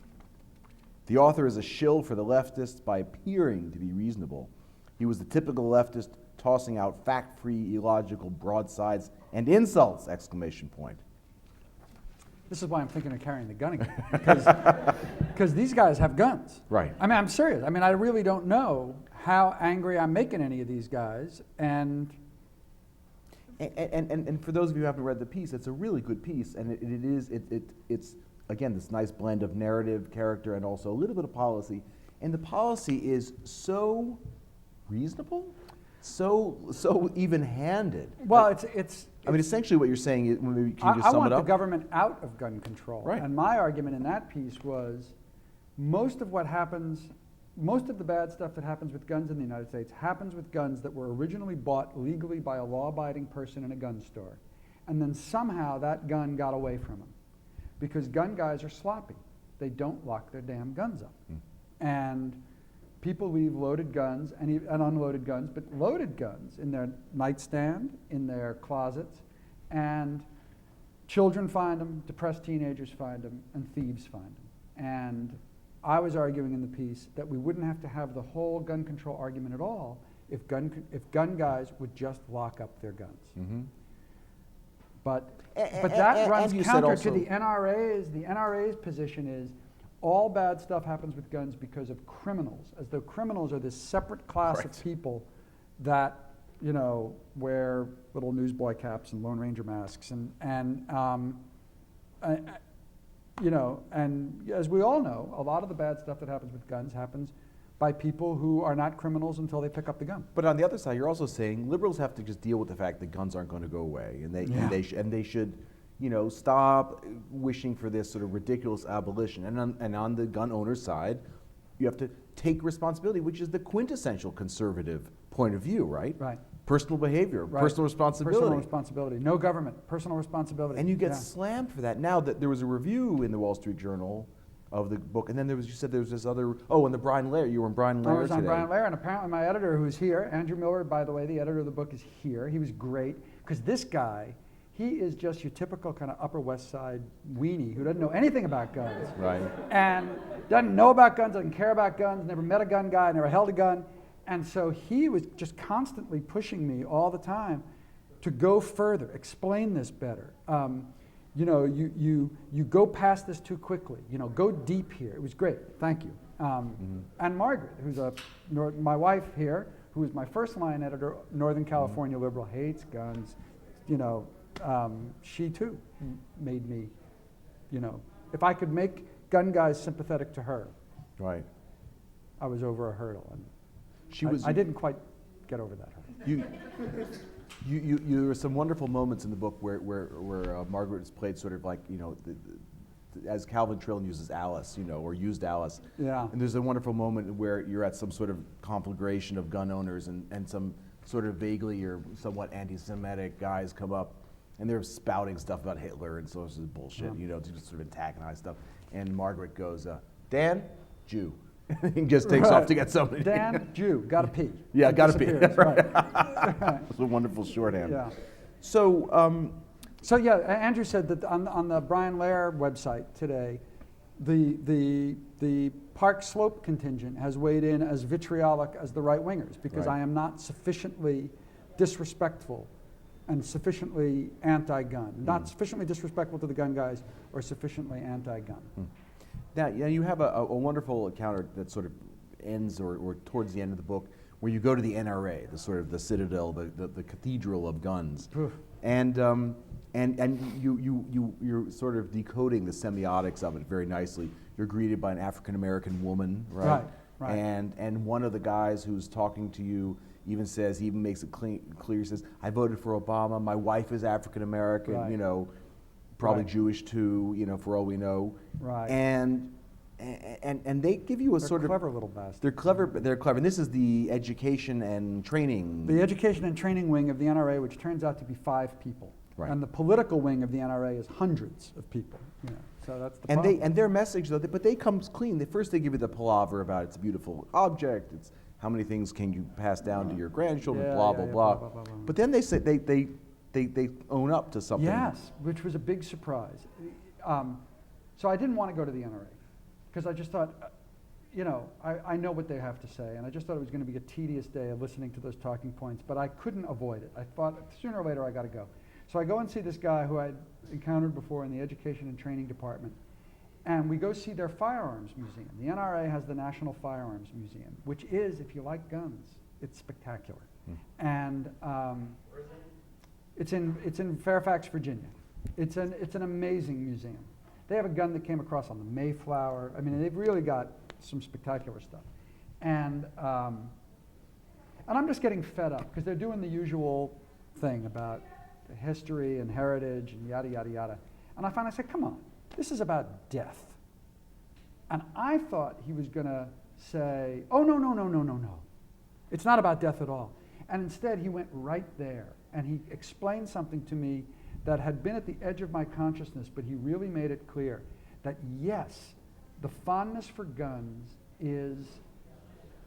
The author is a shill for the leftists by appearing to be reasonable. He was the typical leftist tossing out fact-free, illogical broadsides and insults, exclamation point. This is why I'm thinking of carrying the gun again, because these guys have guns. Right. I mean, I'm serious. I mean, I really don't know how angry I'm making any of these guys, and for those of you who haven't read the piece, it's a really good piece, and it's again this nice blend of narrative, character, and also a little bit of policy. And the policy is so reasonable, so even-handed. Well, it's. I mean, essentially, what you're saying is, can you just sum it up? I want the government out of gun control. Right. And my argument in that piece was, most of the bad stuff that happens with guns in the United States happens with guns that were originally bought legally by a law-abiding person in a gun store. And then somehow that gun got away from them. Because gun guys are sloppy. They don't lock their damn guns up. And people leave loaded guns and unloaded guns, but loaded guns in their nightstand, in their closets, and children find them, depressed teenagers find them, and thieves find them. And I was arguing in the piece that we wouldn't have to have the whole gun control argument at all if gun guys would just lock up their guns. Mm-hmm. But that runs counter to the also NRA's. The NRA's position is all bad stuff happens with guns because of criminals, as though criminals are this separate class of people that, you know, wear little newsboy caps and Lone Ranger masks, and you know, and as we all know, a lot of the bad stuff that happens with guns happens by people who are not criminals until they pick up the gun. But on the other side, you're also saying liberals have to just deal with the fact that guns aren't going to go away, and they should, you know, stop wishing for this sort of ridiculous abolition. And on the gun owner's side, you have to take responsibility, which is the quintessential conservative point of view, right? Right. Personal behavior, personal responsibility. Personal responsibility. No government, personal responsibility. And you get slammed for that. Now, that there was a review in the Wall Street Journal of the book, and then you said there was this other, and the Brian Lair, you were in Brian Lair I was on today. Brian Lair, and apparently my editor, who's here, Andrew Miller, by the way, the editor of the book, is here. He was great, because this guy, he is just your typical kind of Upper West Side weenie who doesn't know anything about guns. Right. And doesn't know about guns, doesn't care about guns, never met a gun guy, never held a gun. And so he was just constantly pushing me all the time to go further, explain this better. You know, you go past this too quickly. You know, go deep here. It was great. Thank you. And Margaret, who's my wife here, who is my first line editor, Northern California liberal, hates guns. You know, she too made me, you know, if I could make gun guys sympathetic to her, Right. I was over a hurdle. And I didn't quite get over that hurdle. There were some wonderful moments in the book where Margaret is played sort of like, you know, as Calvin Trillin uses Alice, you know, or used Alice. Yeah. And there's a wonderful moment where you're at some sort of conflagration of gun owners, and some sort of vaguely or somewhat anti-Semitic guys come up, and they're spouting stuff about Hitler and so this is bullshit, you know, to just sort of antagonize stuff. And Margaret goes, Dan, Jew. He just takes off to get somebody. Dan, Jew, gotta pee. Yeah, gotta pee. Right. It's a wonderful shorthand. Yeah. So, yeah, Andrew said that on the Brian Lair website today, the Park Slope contingent has weighed in as vitriolic as the right-wingers because Right. I am not sufficiently disrespectful and sufficiently anti-gun. Not sufficiently disrespectful to the gun guys or sufficiently anti-gun. now you have a wonderful encounter that sort of ends or towards the end of the book where you go to the NRA, the sort of the citadel, the cathedral of guns. Oof. And you're sort of decoding the semiotics of it very nicely. You're greeted by an African-American woman, right? Right. And one of the guys who's talking to you even makes it clear, says, I voted for Obama, my wife is African-American, Right. you know, probably Right. Jewish too, you know, for all we know. Right. And they give you a They're sort of clever little bastards. They're clever. And this is the education and training. The education and training wing of the NRA, which turns out to be 5 people. Right. And the political wing of the NRA is hundreds of people. You know. So that's the And problem. and their message though, but they come clean. First they give you the palaver about it's a beautiful object. It's how many things can you pass down to your grandchildren? Yeah, blah, yeah, blah, yeah, blah blah, blah, blah, blah. But then they say they own up to something. Yes, which was a big surprise. So I didn't want to go to the NRA because I just thought, I know what they have to say, and I just thought it was going to be a tedious day of listening to those talking points, but I couldn't avoid it. I thought sooner or later I got to go. So I go and see this guy who I'd encountered before in the education and training department, and we go see their firearms museum. The NRA has the National Firearms Museum, which is, if you like guns, it's spectacular. And it's in Fairfax, Virginia. It's an amazing museum. They have a gun that came across on the Mayflower. I mean, they've really got some spectacular stuff. And I'm just getting fed up because they're doing the usual thing about the history and heritage and yada, yada, yada. And I finally said, come on, this is about death. And I thought he was going to say, oh, no, no, no, no, no, no. It's not about death at all. And instead, he went right there, and he explained something to me that had been at the edge of my consciousness, but he really made it clear that yes, the fondness for guns is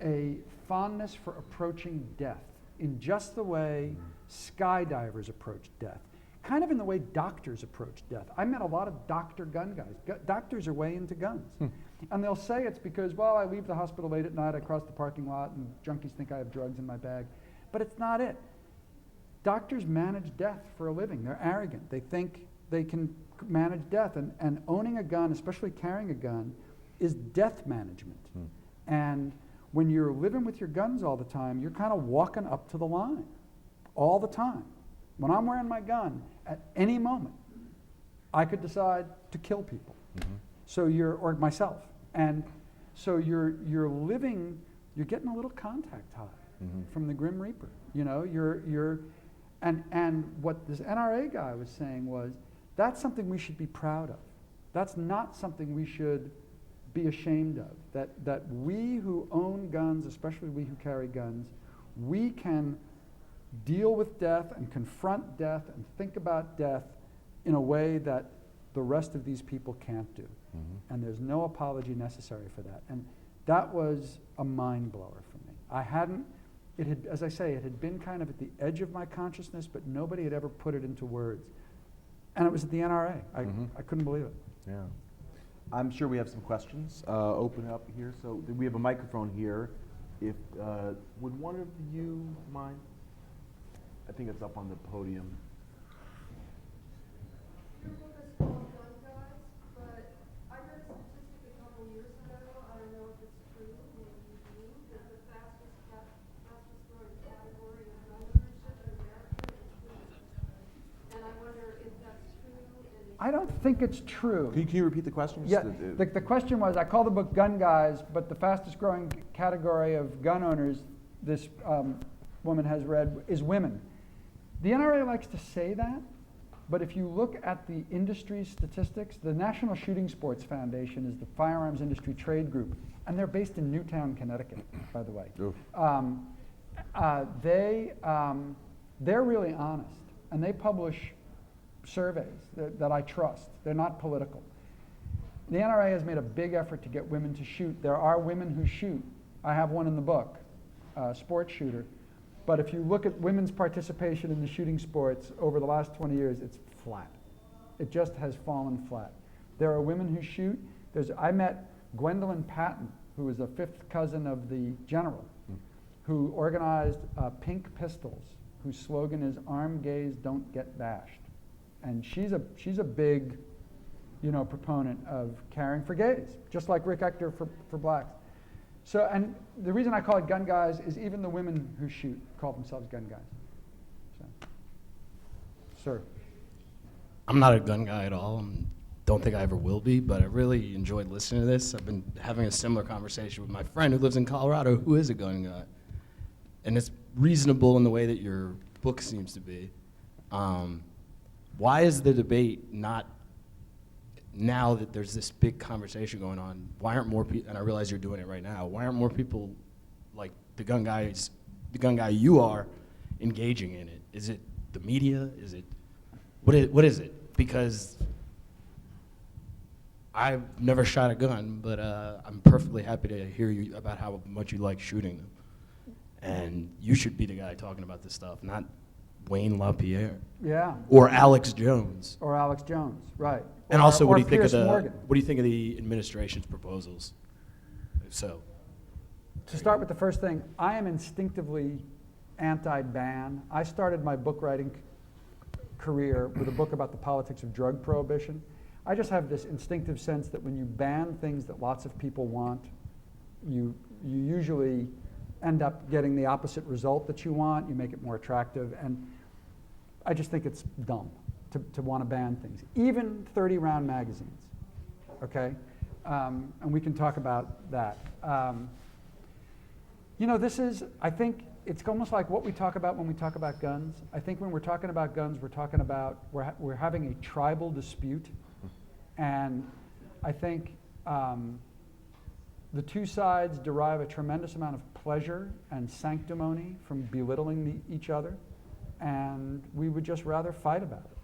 a fondness for approaching death in just the way skydivers approach death, kind of in the way doctors approach death. I met a lot of doctor gun guys. Doctors are way into guns. And they'll say it's because, well, I leave the hospital late at night, I cross the parking lot, and junkies think I have drugs in my bag. But it's not it. Doctors manage death for a living. They're arrogant. They think they can manage death. And owning a gun, especially carrying a gun, is death management. And when you're living with your guns all the time, you're kind of walking up to the line all the time. When I'm wearing my gun, at any moment, I could decide to kill people. So or myself. And so you're living, you're getting a little contact high from the Grim Reaper. And what this NRA guy was saying was, that's something we should be proud of. That's not something we should be ashamed of. That we who own guns, especially we who carry guns, we can deal with death and confront death and think about death in a way that the rest of these people can't do. And there's no apology necessary for that. And that was a mind blower for me. As I say, it had been kind of at the edge of my consciousness, but nobody had ever put it into words. And it was at the NRA. I couldn't believe it. Yeah. I'm sure we have some questions. Open up here. So we have a microphone here. If would one of you mind? I think it's up on the podium. Your book is called Gun Guys, but I read a statistic a couple years ago, I don't know if it's true, maybe you do, that the fastest growing category of gun ownership in America is women. And I wonder if that's true. I don't think it's true. Can you repeat the question? Yeah, the question was, I call the book Gun Guys, but the fastest growing category of gun owners this woman has read is women. The NRA likes to say that, but if you look at the industry statistics, the National Shooting Sports Foundation is the firearms industry trade group, and they're based in Newtown, Connecticut, by the way. They're really honest, and they publish surveys that I trust. They're not political. The NRA has made a big effort to get women to shoot. There are women who shoot. I have one in the book, a sports shooter. But if you look at women's participation in the shooting sports over the last 20 years, it's flat. It just has fallen flat. There are women who shoot. I met Gwendolyn Patton, who is a fifth cousin of the general, who organized Pink Pistols, whose slogan is "Arm Gays Don't Get Bashed." And she's a big, proponent of caring for gays, just like Rick Ector for blacks. So, and the reason I call it Gun Guys is even the women who shoot call themselves gun guys. So, sir. I'm not a gun guy at all, and don't think I ever will be, but I really enjoyed listening to this. I've been having a similar conversation with my friend who lives in Colorado who is a gun guy. And it's reasonable in the way that your book seems to be. Why is the debate not, now that there's this big conversation going on, why aren't more people, and I realize you're doing it right now, why aren't more people like the gun guy you are, engaging in it? Is it the media? Is it, what is it? Because I've never shot a gun, but I'm perfectly happy to hear you about how much you like shooting them. And you should be the guy talking about this stuff, not Wayne LaPierre Yeah. or Alex Jones. Or Alex Jones, right. And Or- also, what or do you think of Pierce Morgan. what do you think of the administration's proposals? If so, To start with the first thing, I am instinctively anti-ban. I started my book writing career with a book about the politics of drug prohibition. I just have this instinctive sense that when you ban things that lots of people want, you usually end up getting the opposite result that you want. You make it more attractive, and I just think it's dumb to want to ban things, even 30-round magazines. Okay, and we can talk about that. You know, I think it's almost like what we talk about when we talk about guns. I think when we're talking about guns, we're talking about, we're having a tribal dispute. And I think the two sides derive a tremendous amount of pleasure and sanctimony from belittling each other. And we would just rather fight about it.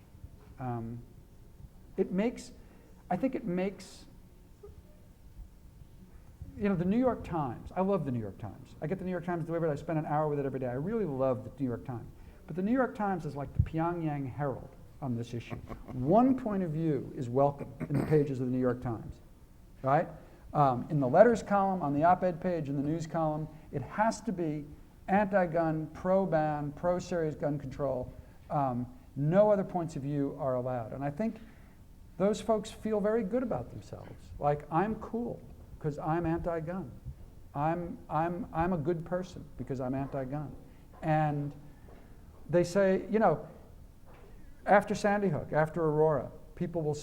I think it makes, you know, the New York Times, I love the New York Times. I get the New York Times delivered, I spend an hour with it every day. I really love the New York Times. But the New York Times is like the Pyongyang Herald on this issue. One point of view is welcome in the pages of the New York Times, right? In the letters column, on the op-ed page, in the news column, it has to be anti-gun, pro-ban, pro-serious gun control. No other points of view are allowed. And I think those folks feel very good about themselves. Like, I'm cool because I'm anti-gun. I'm a good person because I'm anti-gun. And they say, you know, after Sandy Hook, after Aurora, people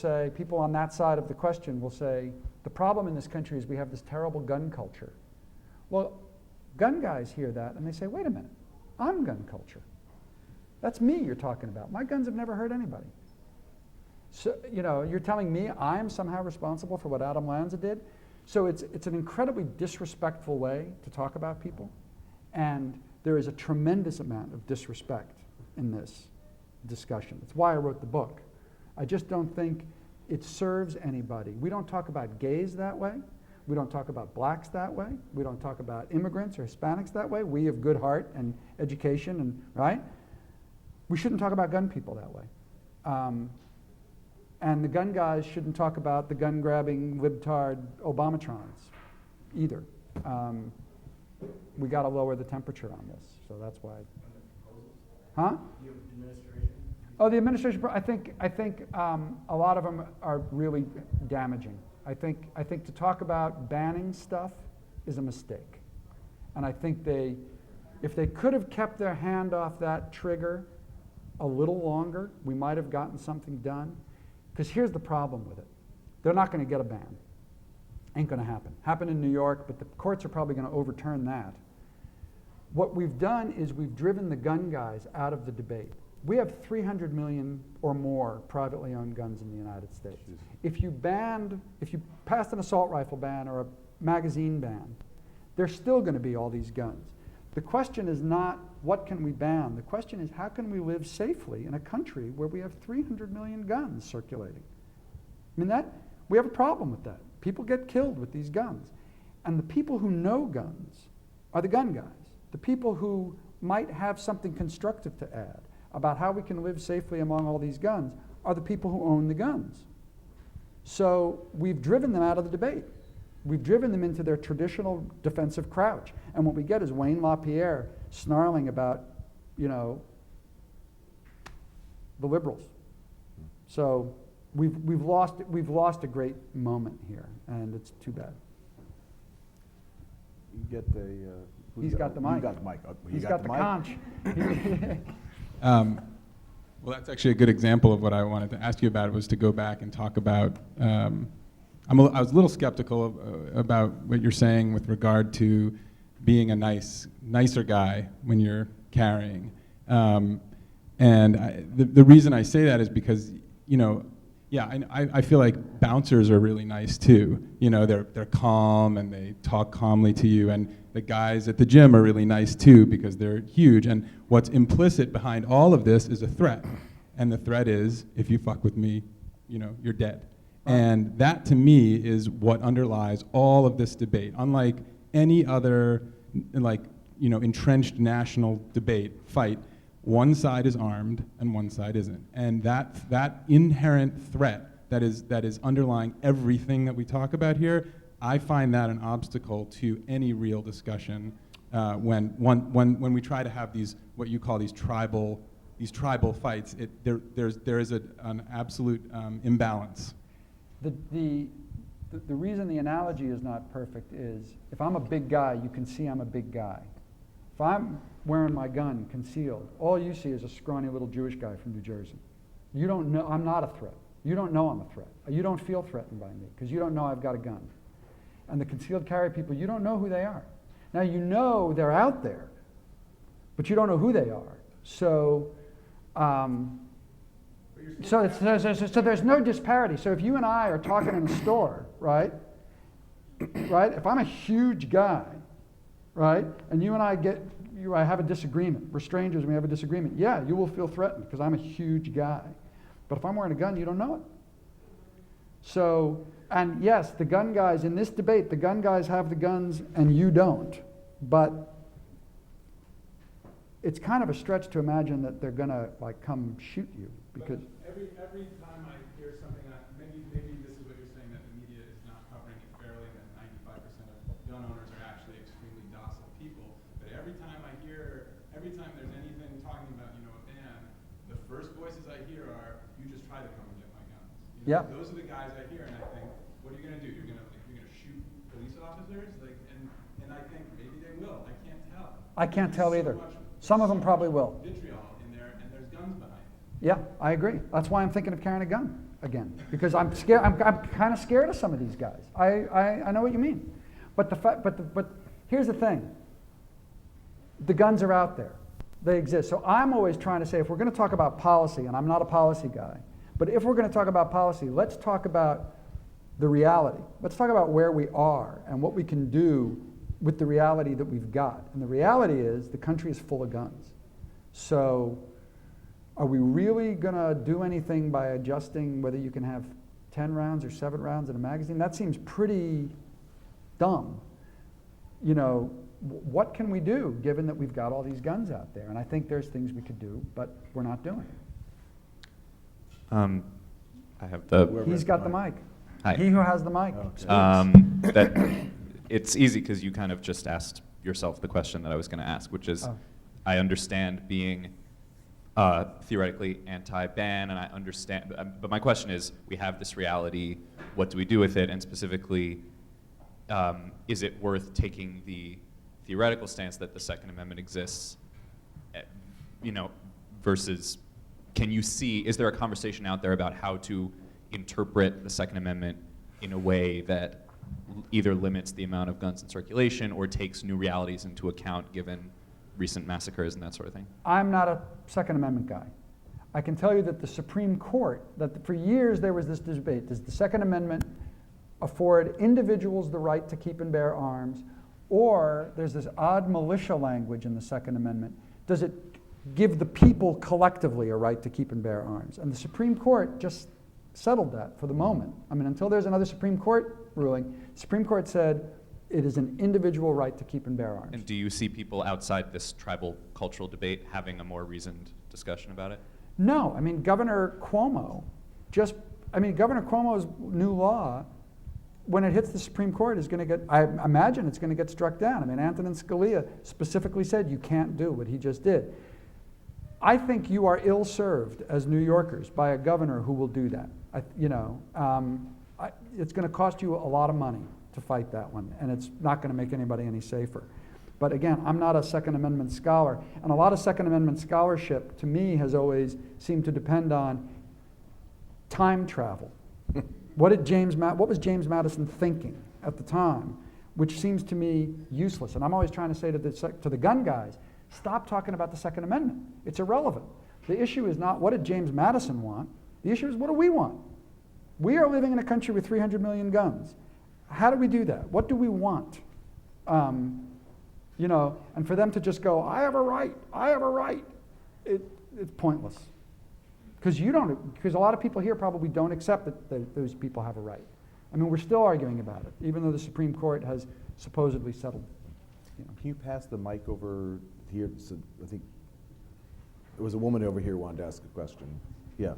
on that side of the question will say, the problem in this country is we have this terrible gun culture. Well, gun guys hear that and they say, wait a minute, I'm gun culture. That's me you're talking about. My guns have never hurt anybody. So, you know, you're telling me I'm somehow responsible for what Adam Lanza did? So it's an incredibly disrespectful way to talk about people. And there is a tremendous amount of disrespect in this discussion. That's why I wrote the book. I just don't think it serves anybody. We don't talk about gays that way. We don't talk about blacks that way. We don't talk about immigrants or Hispanics that way. We have good heart and education, and right? We shouldn't talk about gun people that way. And the gun guys shouldn't talk about the gun-grabbing, libtard Obamatrons either. We got to lower the temperature on this, so that's why. Huh? Oh, the administration. I think a lot of them are really damaging. I think to talk about banning stuff is a mistake, and I think if they could have kept their hand off that trigger a little longer, we might have gotten something done. Because here's the problem with it: they're not going to get a ban. Ain't going to happen. Happened in New York, but the courts are probably going to overturn that. What we've done is we've driven the gun guys out of the debate. We have 300 million or more privately owned guns in the United States. Jeez. If you passed an assault rifle ban or a magazine ban, there's still going to be all these guns. The question is not what can we ban. The question is how can we live safely in a country where we have 300 million guns circulating. I mean, we have a problem with that. People get killed with these guns. And the people who know guns are the gun guys. The people who might have something constructive to add about how we can live safely among all these guns are the people who own the guns. So we've driven them out of the debate. We've driven them into their traditional defensive crouch. And what we get is Wayne LaPierre snarling about, you know, the liberals. So we've lost a great moment here, and it's too bad. You get the. He's got the mic. You got the mic. He's got the conch. Well, that's actually a good example of what I wanted to ask you about, was to go back and talk about, I was a little skeptical about what you're saying with regard to being a nicer guy when you're carrying. And the reason I say that is because, you know, yeah, I feel like bouncers are really nice too. You know, they're calm and they talk calmly to you, and the guys at the gym are really nice too because they're huge. And what's implicit behind all of this is a threat, and the threat is if you fuck with me, you know, you're dead. And that, to me, is what underlies all of this debate. Unlike any other, entrenched national fight, one side is armed and one side isn't. And that inherent threat that is underlying everything that we talk about here, I find that an obstacle to any real discussion when we try to have these, what you call these tribal fights. There is an absolute imbalance. The reason the analogy is not perfect is if I'm a big guy, you can see I'm a big guy. If I'm wearing my gun concealed, all you see is a scrawny little Jewish guy from New Jersey. You don't know, I'm not a threat. You don't know I'm a threat. You don't feel threatened by me because you don't know I've got a gun. And the concealed carry people, you don't know who they are. Now you know they're out there, but you don't know who they are. So there's no disparity. So if you and I are talking in a store, right? If I'm a huge guy, right, and you and I I have a disagreement. We're strangers and we have a disagreement. Yeah, you will feel threatened because I'm a huge guy. But if I'm wearing a gun, you don't know it. So, and yes, the gun guys, in this debate, the gun guys have the guns and you don't. But it's kind of a stretch to imagine that they're gonna come shoot you because every time I hear something, maybe this is what you're saying, that the media is not covering it fairly, and that 95% of gun owners are actually extremely docile people. But every time there's anything talking about, a ban, the first voices I hear are, "You just try to come and get my guns." Yeah. Those are the guys I hear, and I think, what are you going to do? You're going to shoot police officers? And I think maybe they will. I can't tell. I can't tell There's either. so much- Some of them probably will. Vitriol in there, and there's guns behind it. Yeah, I agree. That's why I'm thinking of carrying a gun again, because I'm scared. I'm kind of scared of some of these guys. I know what you mean, but here's the thing. The guns are out there. They exist. So I'm always trying to say, if we're going to talk about policy, and I'm not a policy guy, but if we're going to talk about policy, let's talk about the reality. Let's talk about where we are and what we can do with the reality that we've got. And the reality is the country is full of guns. So are we really going to do anything by adjusting whether you can have 10 rounds or 7 rounds in a magazine? That seems pretty dumb. What can we do given that we've got all these guns out there? And I think there's things we could do, but we're not doing it. I have the. He's got the mic. Hi. He who has the mic. That it's easy because you kind of just asked yourself the question that I was going to ask, which is, I understand being theoretically anti-ban, and I understand, but my question is, we have this reality, what do we do with it, and specifically, is it worth taking the theoretical stance that the Second Amendment exists, versus, is there a conversation out there about how to interpret the Second Amendment in a way that either limits the amount of guns in circulation or takes new realities into account given recent massacres and that sort of thing? I'm not a Second Amendment guy. I can tell you that the Supreme Court, that for years there was this debate, does the Second Amendment afford individuals the right to keep and bear arms, or there's this odd militia language in the Second Amendment, does it give the people collectively a right to keep and bear arms? And the Supreme Court just settled that for the moment. I mean, until there's another Supreme Court ruling, the Supreme Court said it is an individual right to keep and bear arms. And do you see people outside this tribal cultural debate having a more reasoned discussion about it? No, I mean, Governor Cuomo's new law, when it hits the Supreme Court, is going to get, I imagine it's going to get struck down. I mean, Antonin Scalia specifically said you can't do what he just did. I think you are ill-served as New Yorkers by a governor who will do that. It's going to cost you a lot of money to fight that one, and it's not going to make anybody any safer. But again, I'm not a Second Amendment scholar, and a lot of Second Amendment scholarship, to me, has always seemed to depend on time travel. What was James Madison thinking at the time, which seems to me useless. And I'm always trying to say to the gun guys, stop talking about the Second Amendment. It's irrelevant. The issue is not what did James Madison want. The issue is what do we want? We are living in a country with 300 million guns. How do we do that? What do we want? And for them to just go, I have a right, it's pointless. Because because a lot of people here probably don't accept that those people have a right. I mean, we're still arguing about it, even though the Supreme Court has supposedly settled. Can you pass the mic over here? So I think there was a woman over here who wanted to ask a question. Yeah.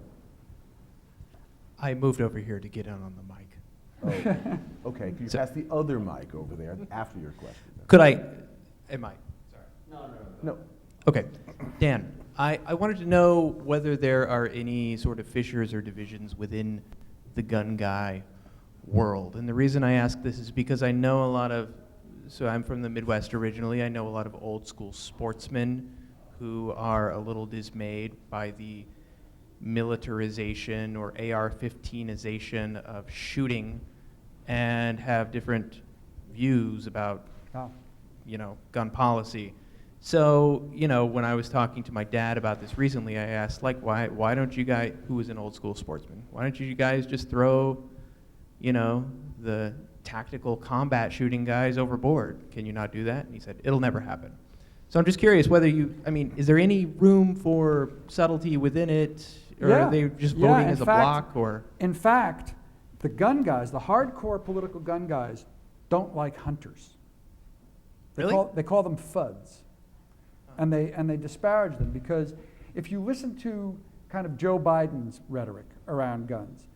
I moved over here to get in on the mic. Oh, okay. Can you pass the other mic over there after your question? Could I? Am I? Sorry. No. Okay. Dan, I wanted to know whether there are any sort of fissures or divisions within the gun guy world. And the reason I ask this is because I know a lot of, so I'm from the Midwest originally, I know a lot of old school sportsmen who are a little dismayed by the militarization or AR-15ization of shooting and have different views about, Oh. gun policy. So, when I was talking to my dad about this recently, I asked, why don't you guys, who was an old school sportsman, why don't you guys just throw, the tactical combat shooting guys overboard? Can you not do that? And he said, it'll never happen. So I'm just curious whether is there any room for subtlety within it? Or Yeah. are they just Yeah, voting in as a fact- block? Or In fact, the gun guys, the hardcore political gun guys, don't like hunters. Really? They call them FUDs. And they disparage them because if you listen to kind of Joe Biden's rhetoric around guns,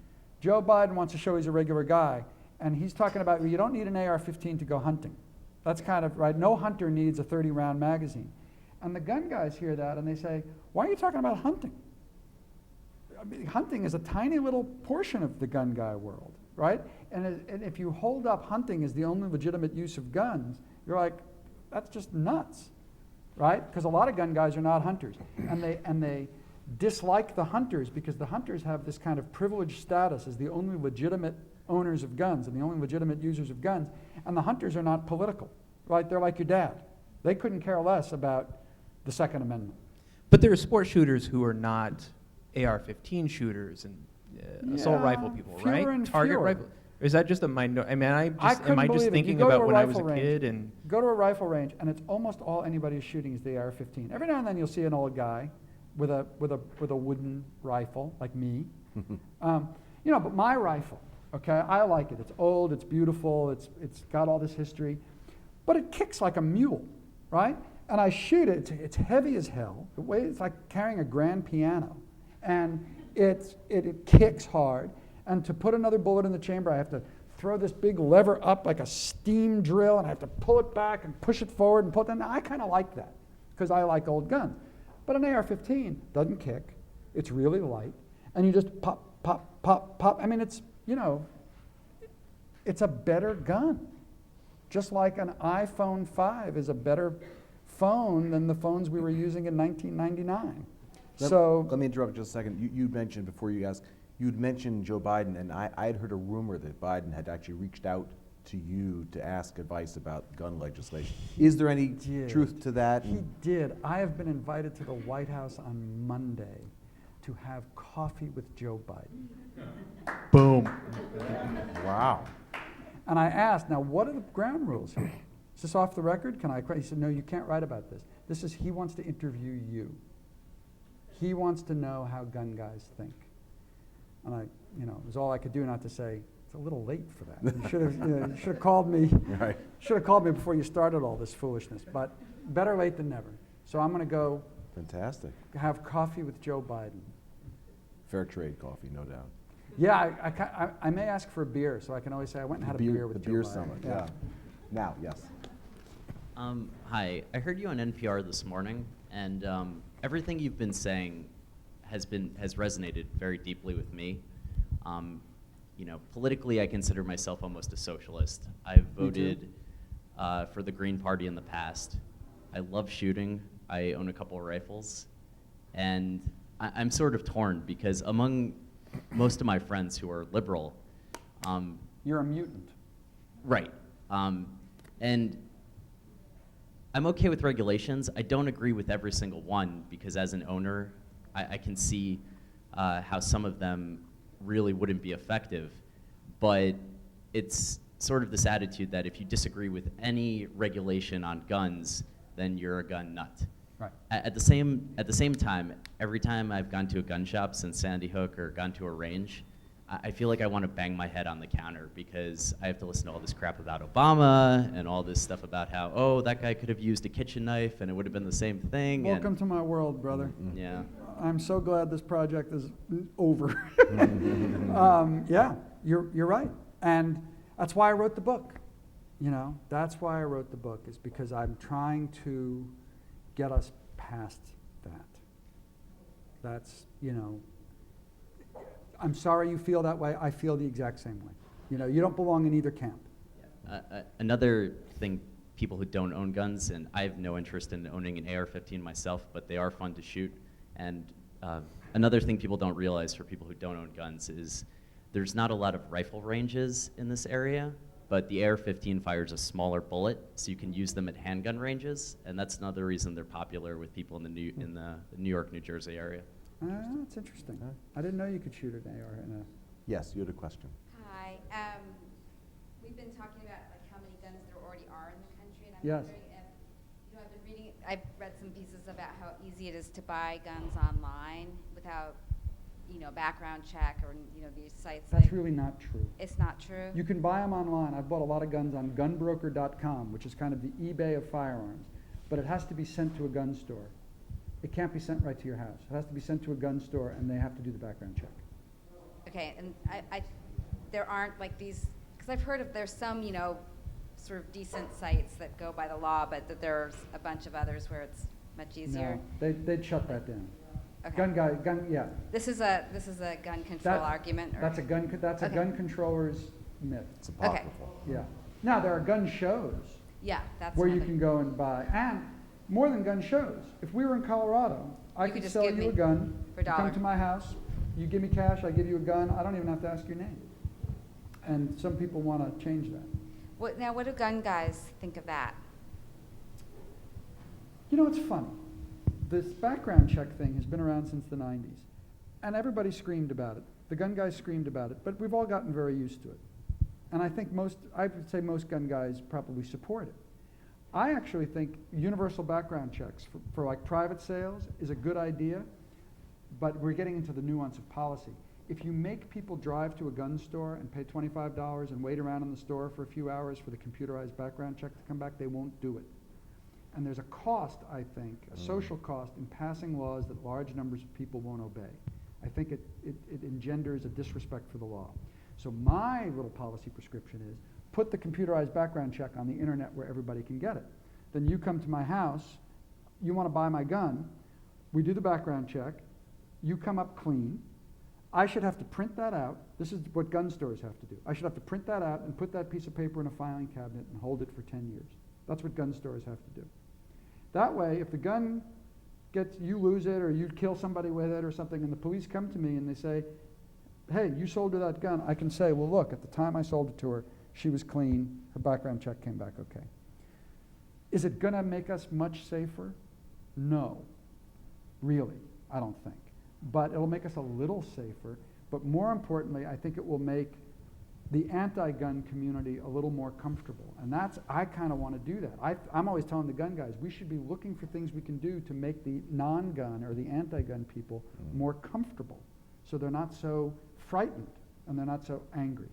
Joe Biden wants to show he's a regular guy, and he's talking about, well, you don't need an AR-15 to go hunting. That's kind of right. No hunter needs a 30-round magazine. And the gun guys hear that and they say, why are you talking about hunting? I mean, hunting is a tiny little portion of the gun guy world, right? And if you hold up hunting as the only legitimate use of guns, you're like, that's just nuts, right? Because a lot of gun guys are not hunters. And they dislike the hunters because the hunters have this kind of privileged status as the only legitimate owners of guns and the only legitimate users of guns. And the hunters are not political, right? They're like your dad. They couldn't care less about the Second Amendment. But there are sport shooters who are not AR-15 shooters and assault Yeah, rifle people, fewer right? and Target fewer. rifle. Or is that just a minor? I mean, am I couldn't believe just it. You thinking go to about a when I was a rifle range, kid and go to a rifle range, and it's almost all anybody's shooting is the AR-15. Every now and then you'll see an old guy with a wooden rifle like me, but my rifle, okay, I like it. It's old, it's beautiful, it's got all this history, but it kicks like a mule, right? And I shoot it. It's heavy as hell. It's like carrying a grand piano, and it kicks hard. And to put another bullet in the chamber, I have to throw this big lever up like a steam drill, and I have to pull it back and push it forward and pull it down. Now, I kind of like that because I like old guns. But an AR-15 doesn't kick. It's really light. And you just pop, pop, pop, pop. I mean, it's a better gun. Just like an iPhone 5 is a better phone than the phones we were using in 1999. Let me interrupt just a second. You mentioned before you asked, you'd mentioned Joe Biden, and I had heard a rumor that Biden had actually reached out to you to ask advice about gun legislation. Is there any truth to that? He did. I have been invited to the White House on Monday to have coffee with Joe Biden. boom. Wow. And I asked, now what are the ground rules here? Is this off the record? Can I? He said, no, you can't write about this. He wants to interview you. He wants to know how gun guys think. And it was all I could do not to say, it's a little late for that. You should have called me. Right. Should have called me before you started all this foolishness. But better late than never. So I'm going to go Fantastic. have coffee with Joe Biden. Fair trade coffee, no doubt. Yeah, I may ask for a beer, so I can always say I went and had a beer with The Joe beer Biden. summit, yeah. Now, yes. Hi, I heard you on NPR this morning, and everything you've been saying has resonated very deeply with me. Politically, I consider myself almost a socialist. I've voted for the Green Party in the past. I love shooting. I own a couple of rifles, and I'm sort of torn because among most of my friends who are liberal, You're a mutant. right, and I'm okay with regulations. I don't agree with every single one because as an owner, I can see how some of them really wouldn't be effective. But it's sort of this attitude that if you disagree with any regulation on guns, then you're a gun nut. Right. At the same time, every time I've gone to a gun shop since Sandy Hook or gone to a range, I feel like I want to bang my head on the counter because I have to listen to all this crap about Obama and all this stuff about how, oh, that guy could have used a kitchen knife and it would have been the same thing. Welcome to my world, brother. Yeah. I'm so glad this project is over. Yeah, you're right. And that's why I wrote the book. You know, that's why I wrote the book, is because I'm trying to get us past that. That's, you know, I'm sorry you feel that way. I feel the exact same way. You know, you don't belong in either camp. Another thing, people who don't own guns, and I have no interest in owning an AR-15 myself, but they are fun to shoot. And another thing people don't realize for people who don't own guns is there's not a lot of rifle ranges in this area, but the AR-15 fires a smaller bullet, so you can use them at handgun ranges, and that's another reason they're popular with people in the New York, New Jersey area. That's interesting. I didn't know you could shoot an AR in a... Yes, you had a question. Hi. We've been talking about like how many guns there already are in the country, and I'm Yes. wondering if, you know, I've read some pieces about how easy it is to buy guns online without, you know, background check or, you know, these sites. That's like, really not true. It's not true? You can buy them online. I've bought a lot of guns on gunbroker.com, which is kind of the eBay of firearms, but it has to be sent to a gun store. It can't be sent right to your house. It has to be sent to a gun store, and they have to do the background check. Okay, and there aren't like these, because I've heard of there's some, you know, sort of decent sites that go by the law, but that there's a bunch of others where it's much easier. No, they'd shut that down. Okay. Yeah. This is a gun control argument? Or? That's a Okay. gun controller's myth. It's apocryphal. Yeah. Now, there are gun shows Yeah, that's where you another- can go and buy, and more than gun shows. If we were in Colorado, I You could could just sell give you me a gun. for You come $1. to my house, you give me cash, I give you a gun. I don't even have to ask your name. And some people want to change that. What do gun guys think of that? You know, it's funny. This background check thing has been around since the 90s, and everybody screamed about it. The gun guys screamed about it, but we've all gotten very used to it. And I think I would say most gun guys probably support it. I actually think universal background checks for like private sales is a good idea, but we're getting into the nuance of policy. If you make people drive to a gun store and pay $25 and wait around in the store for a few hours for the computerized background check to come back, they won't do it. And there's a cost, I think, a social cost in passing laws that large numbers of people won't obey. I think it engenders a disrespect for the law. So my little policy prescription is put the computerized background check on the internet where everybody can get it. Then you come to my house, you want to buy my gun, we do the background check, you come up clean. I should have to print that out. This is what gun stores have to do. I should have to print that out and put that piece of paper in a filing cabinet and hold it for 10 years. That's what gun stores have to do. That way, if the gun you lose it or you kill somebody with it or something, and the police come to me and they say, hey, you sold her that gun, I can say, well, look, at the time I sold it to her, she was clean, her background check came back okay. Is it going to make us much safer? No, really, I don't think. But it'll make us a little safer, but more importantly, I think it will make the anti-gun community a little more comfortable. And I kind of want to do that. I'm always telling the gun guys, we should be looking for things we can do to make the non-gun or the anti-gun people more comfortable, so they're not so frightened and they're not so angry.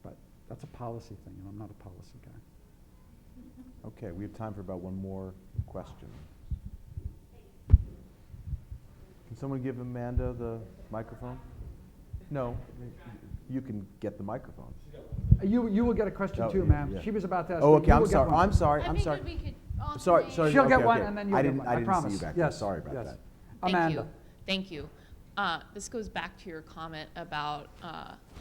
But that's a policy thing, and I'm not a policy guy. Okay, we have time for about one more question. Can someone give Amanda the microphone? No, you can get the microphone. You will get a question Oh, too, yeah, ma'am. yeah. She was about to ask. Oh, you. okay, You I'm will get sorry, one. I'm sorry, I I'm sorry. figured we could Sorry, alternate. sorry. She'll get okay, one, okay. and then you'll I get didn't, one. I I didn't promise. see you back Yes, there. Sorry about yes. that. Thank Amanda. you. Thank you. This goes back to your comment about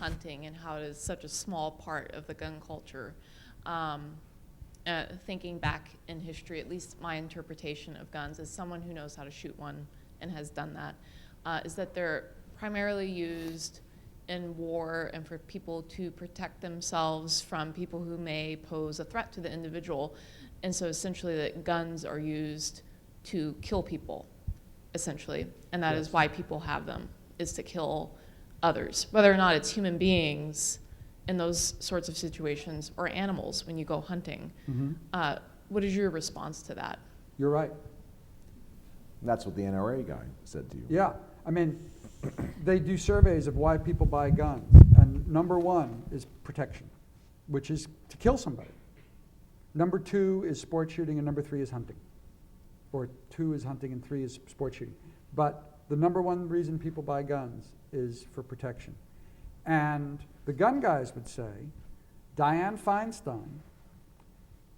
hunting and how it is such a small part of the gun culture. Thinking back in history, at least my interpretation of guns as someone who knows how to shoot one and has done that, is that they're primarily used in war and for people to protect themselves from people who may pose a threat to the individual. And so essentially that guns are used to kill people, essentially. And that is why people have them, is to kill others. Whether or not it's human beings in those sorts of situations or animals when you go hunting. What is your response to that? You're right. That's what the NRA guy said to you. Yeah, I mean, they do surveys of why people buy guns, and number one is protection, which is to kill somebody. Number two is sport shooting, and number three is hunting. Or two is hunting, and three is sport shooting. But the number one reason people buy guns is for protection. And the gun guys would say, Dianne Feinstein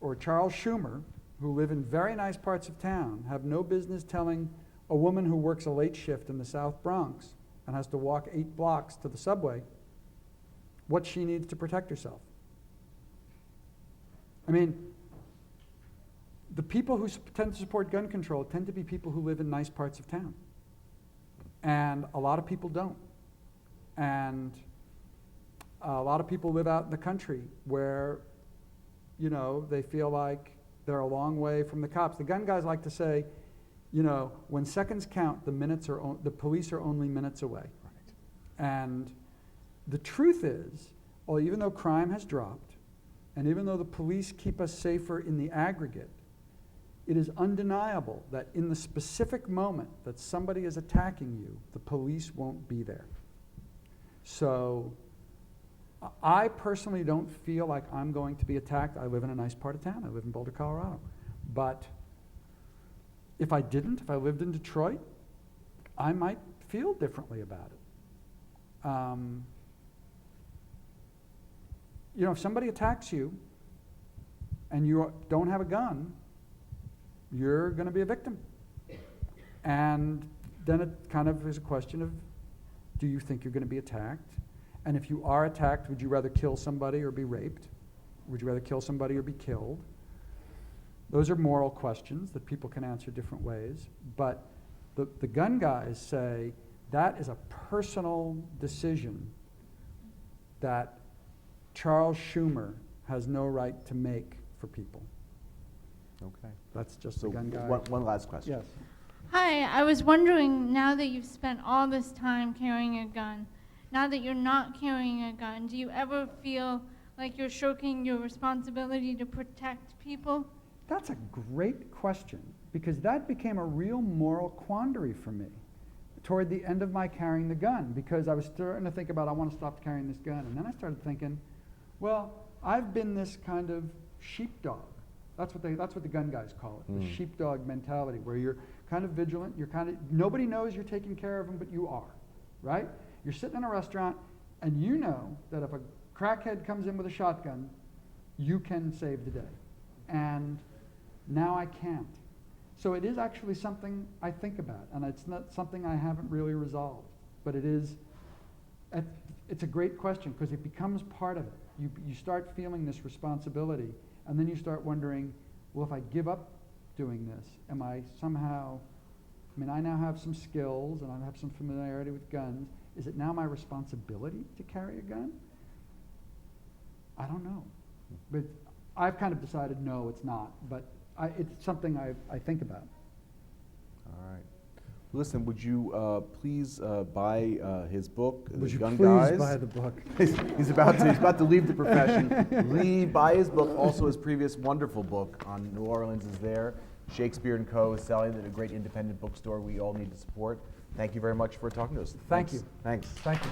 or Charles Schumer, who live in very nice parts of town, have no business telling a woman who works a late shift in the South Bronx and has to walk 8 blocks to the subway what she needs to protect herself. I mean, the people who tend to support gun control tend to be people who live in nice parts of town. And a lot of people don't. And a lot of people live out in the country where, you know, they feel like they're a long way from the cops. The gun guys like to say, you know, when seconds count, the police are only minutes away. Right. And the truth is, well, even though crime has dropped, and even though the police keep us safer in the aggregate, it is undeniable that in the specific moment that somebody is attacking you, the police won't be there. So I personally don't feel like I'm going to be attacked. I live in a nice part of town. I live in Boulder, Colorado. But if I didn't, if I lived in Detroit, I might feel differently about it. You know, if somebody attacks you and you don't have a gun, you're going to be a victim. And then it kind of is a question of, do you think you're going to be attacked? And if you are attacked, would you rather kill somebody or be raped? Would you rather kill somebody or be killed? Those are moral questions that people can answer different ways. But the gun guys say that is a personal decision that Charles Schumer has no right to make for people. Okay. That's just So the gun guy. one last question. Yes. Hi, I was wondering, now that you've spent all this time carrying a gun, now that you're not carrying a gun, do you ever feel like you're shirking your responsibility to protect people? That's a great question, because that became a real moral quandary for me toward the end of my carrying the gun, because I was starting to think about, I want to stop carrying this gun. And then I started thinking, well, I've been this kind of sheepdog. That's what the gun guys call it, the sheepdog mentality, where you're kind of vigilant, nobody knows you're taking care of them, but you are, right? You're sitting in a restaurant, and you know that if a crackhead comes in with a shotgun, you can save the day. And now I can't. So it is actually something I think about, and it's not something I haven't really resolved, but it's a great question, because it becomes part of it. You start feeling this responsibility, and then you start wondering, well, if I give up doing this, am I somehow, I now have some skills and I have some familiarity with guns. Is it now my responsibility to carry a gun? I don't know. But I've kind of decided no, it's not. But it's something I think about. All right. Listen, would you please buy his book, Would The you Gun please Guys? buy the book? He's about to leave the profession. Buy his book. Also, his previous wonderful book on New Orleans is there. Shakespeare & Co. is selling it at a great independent bookstore we all need to support. Thank you very much for talking to us. Thank you. Thanks. Thank you.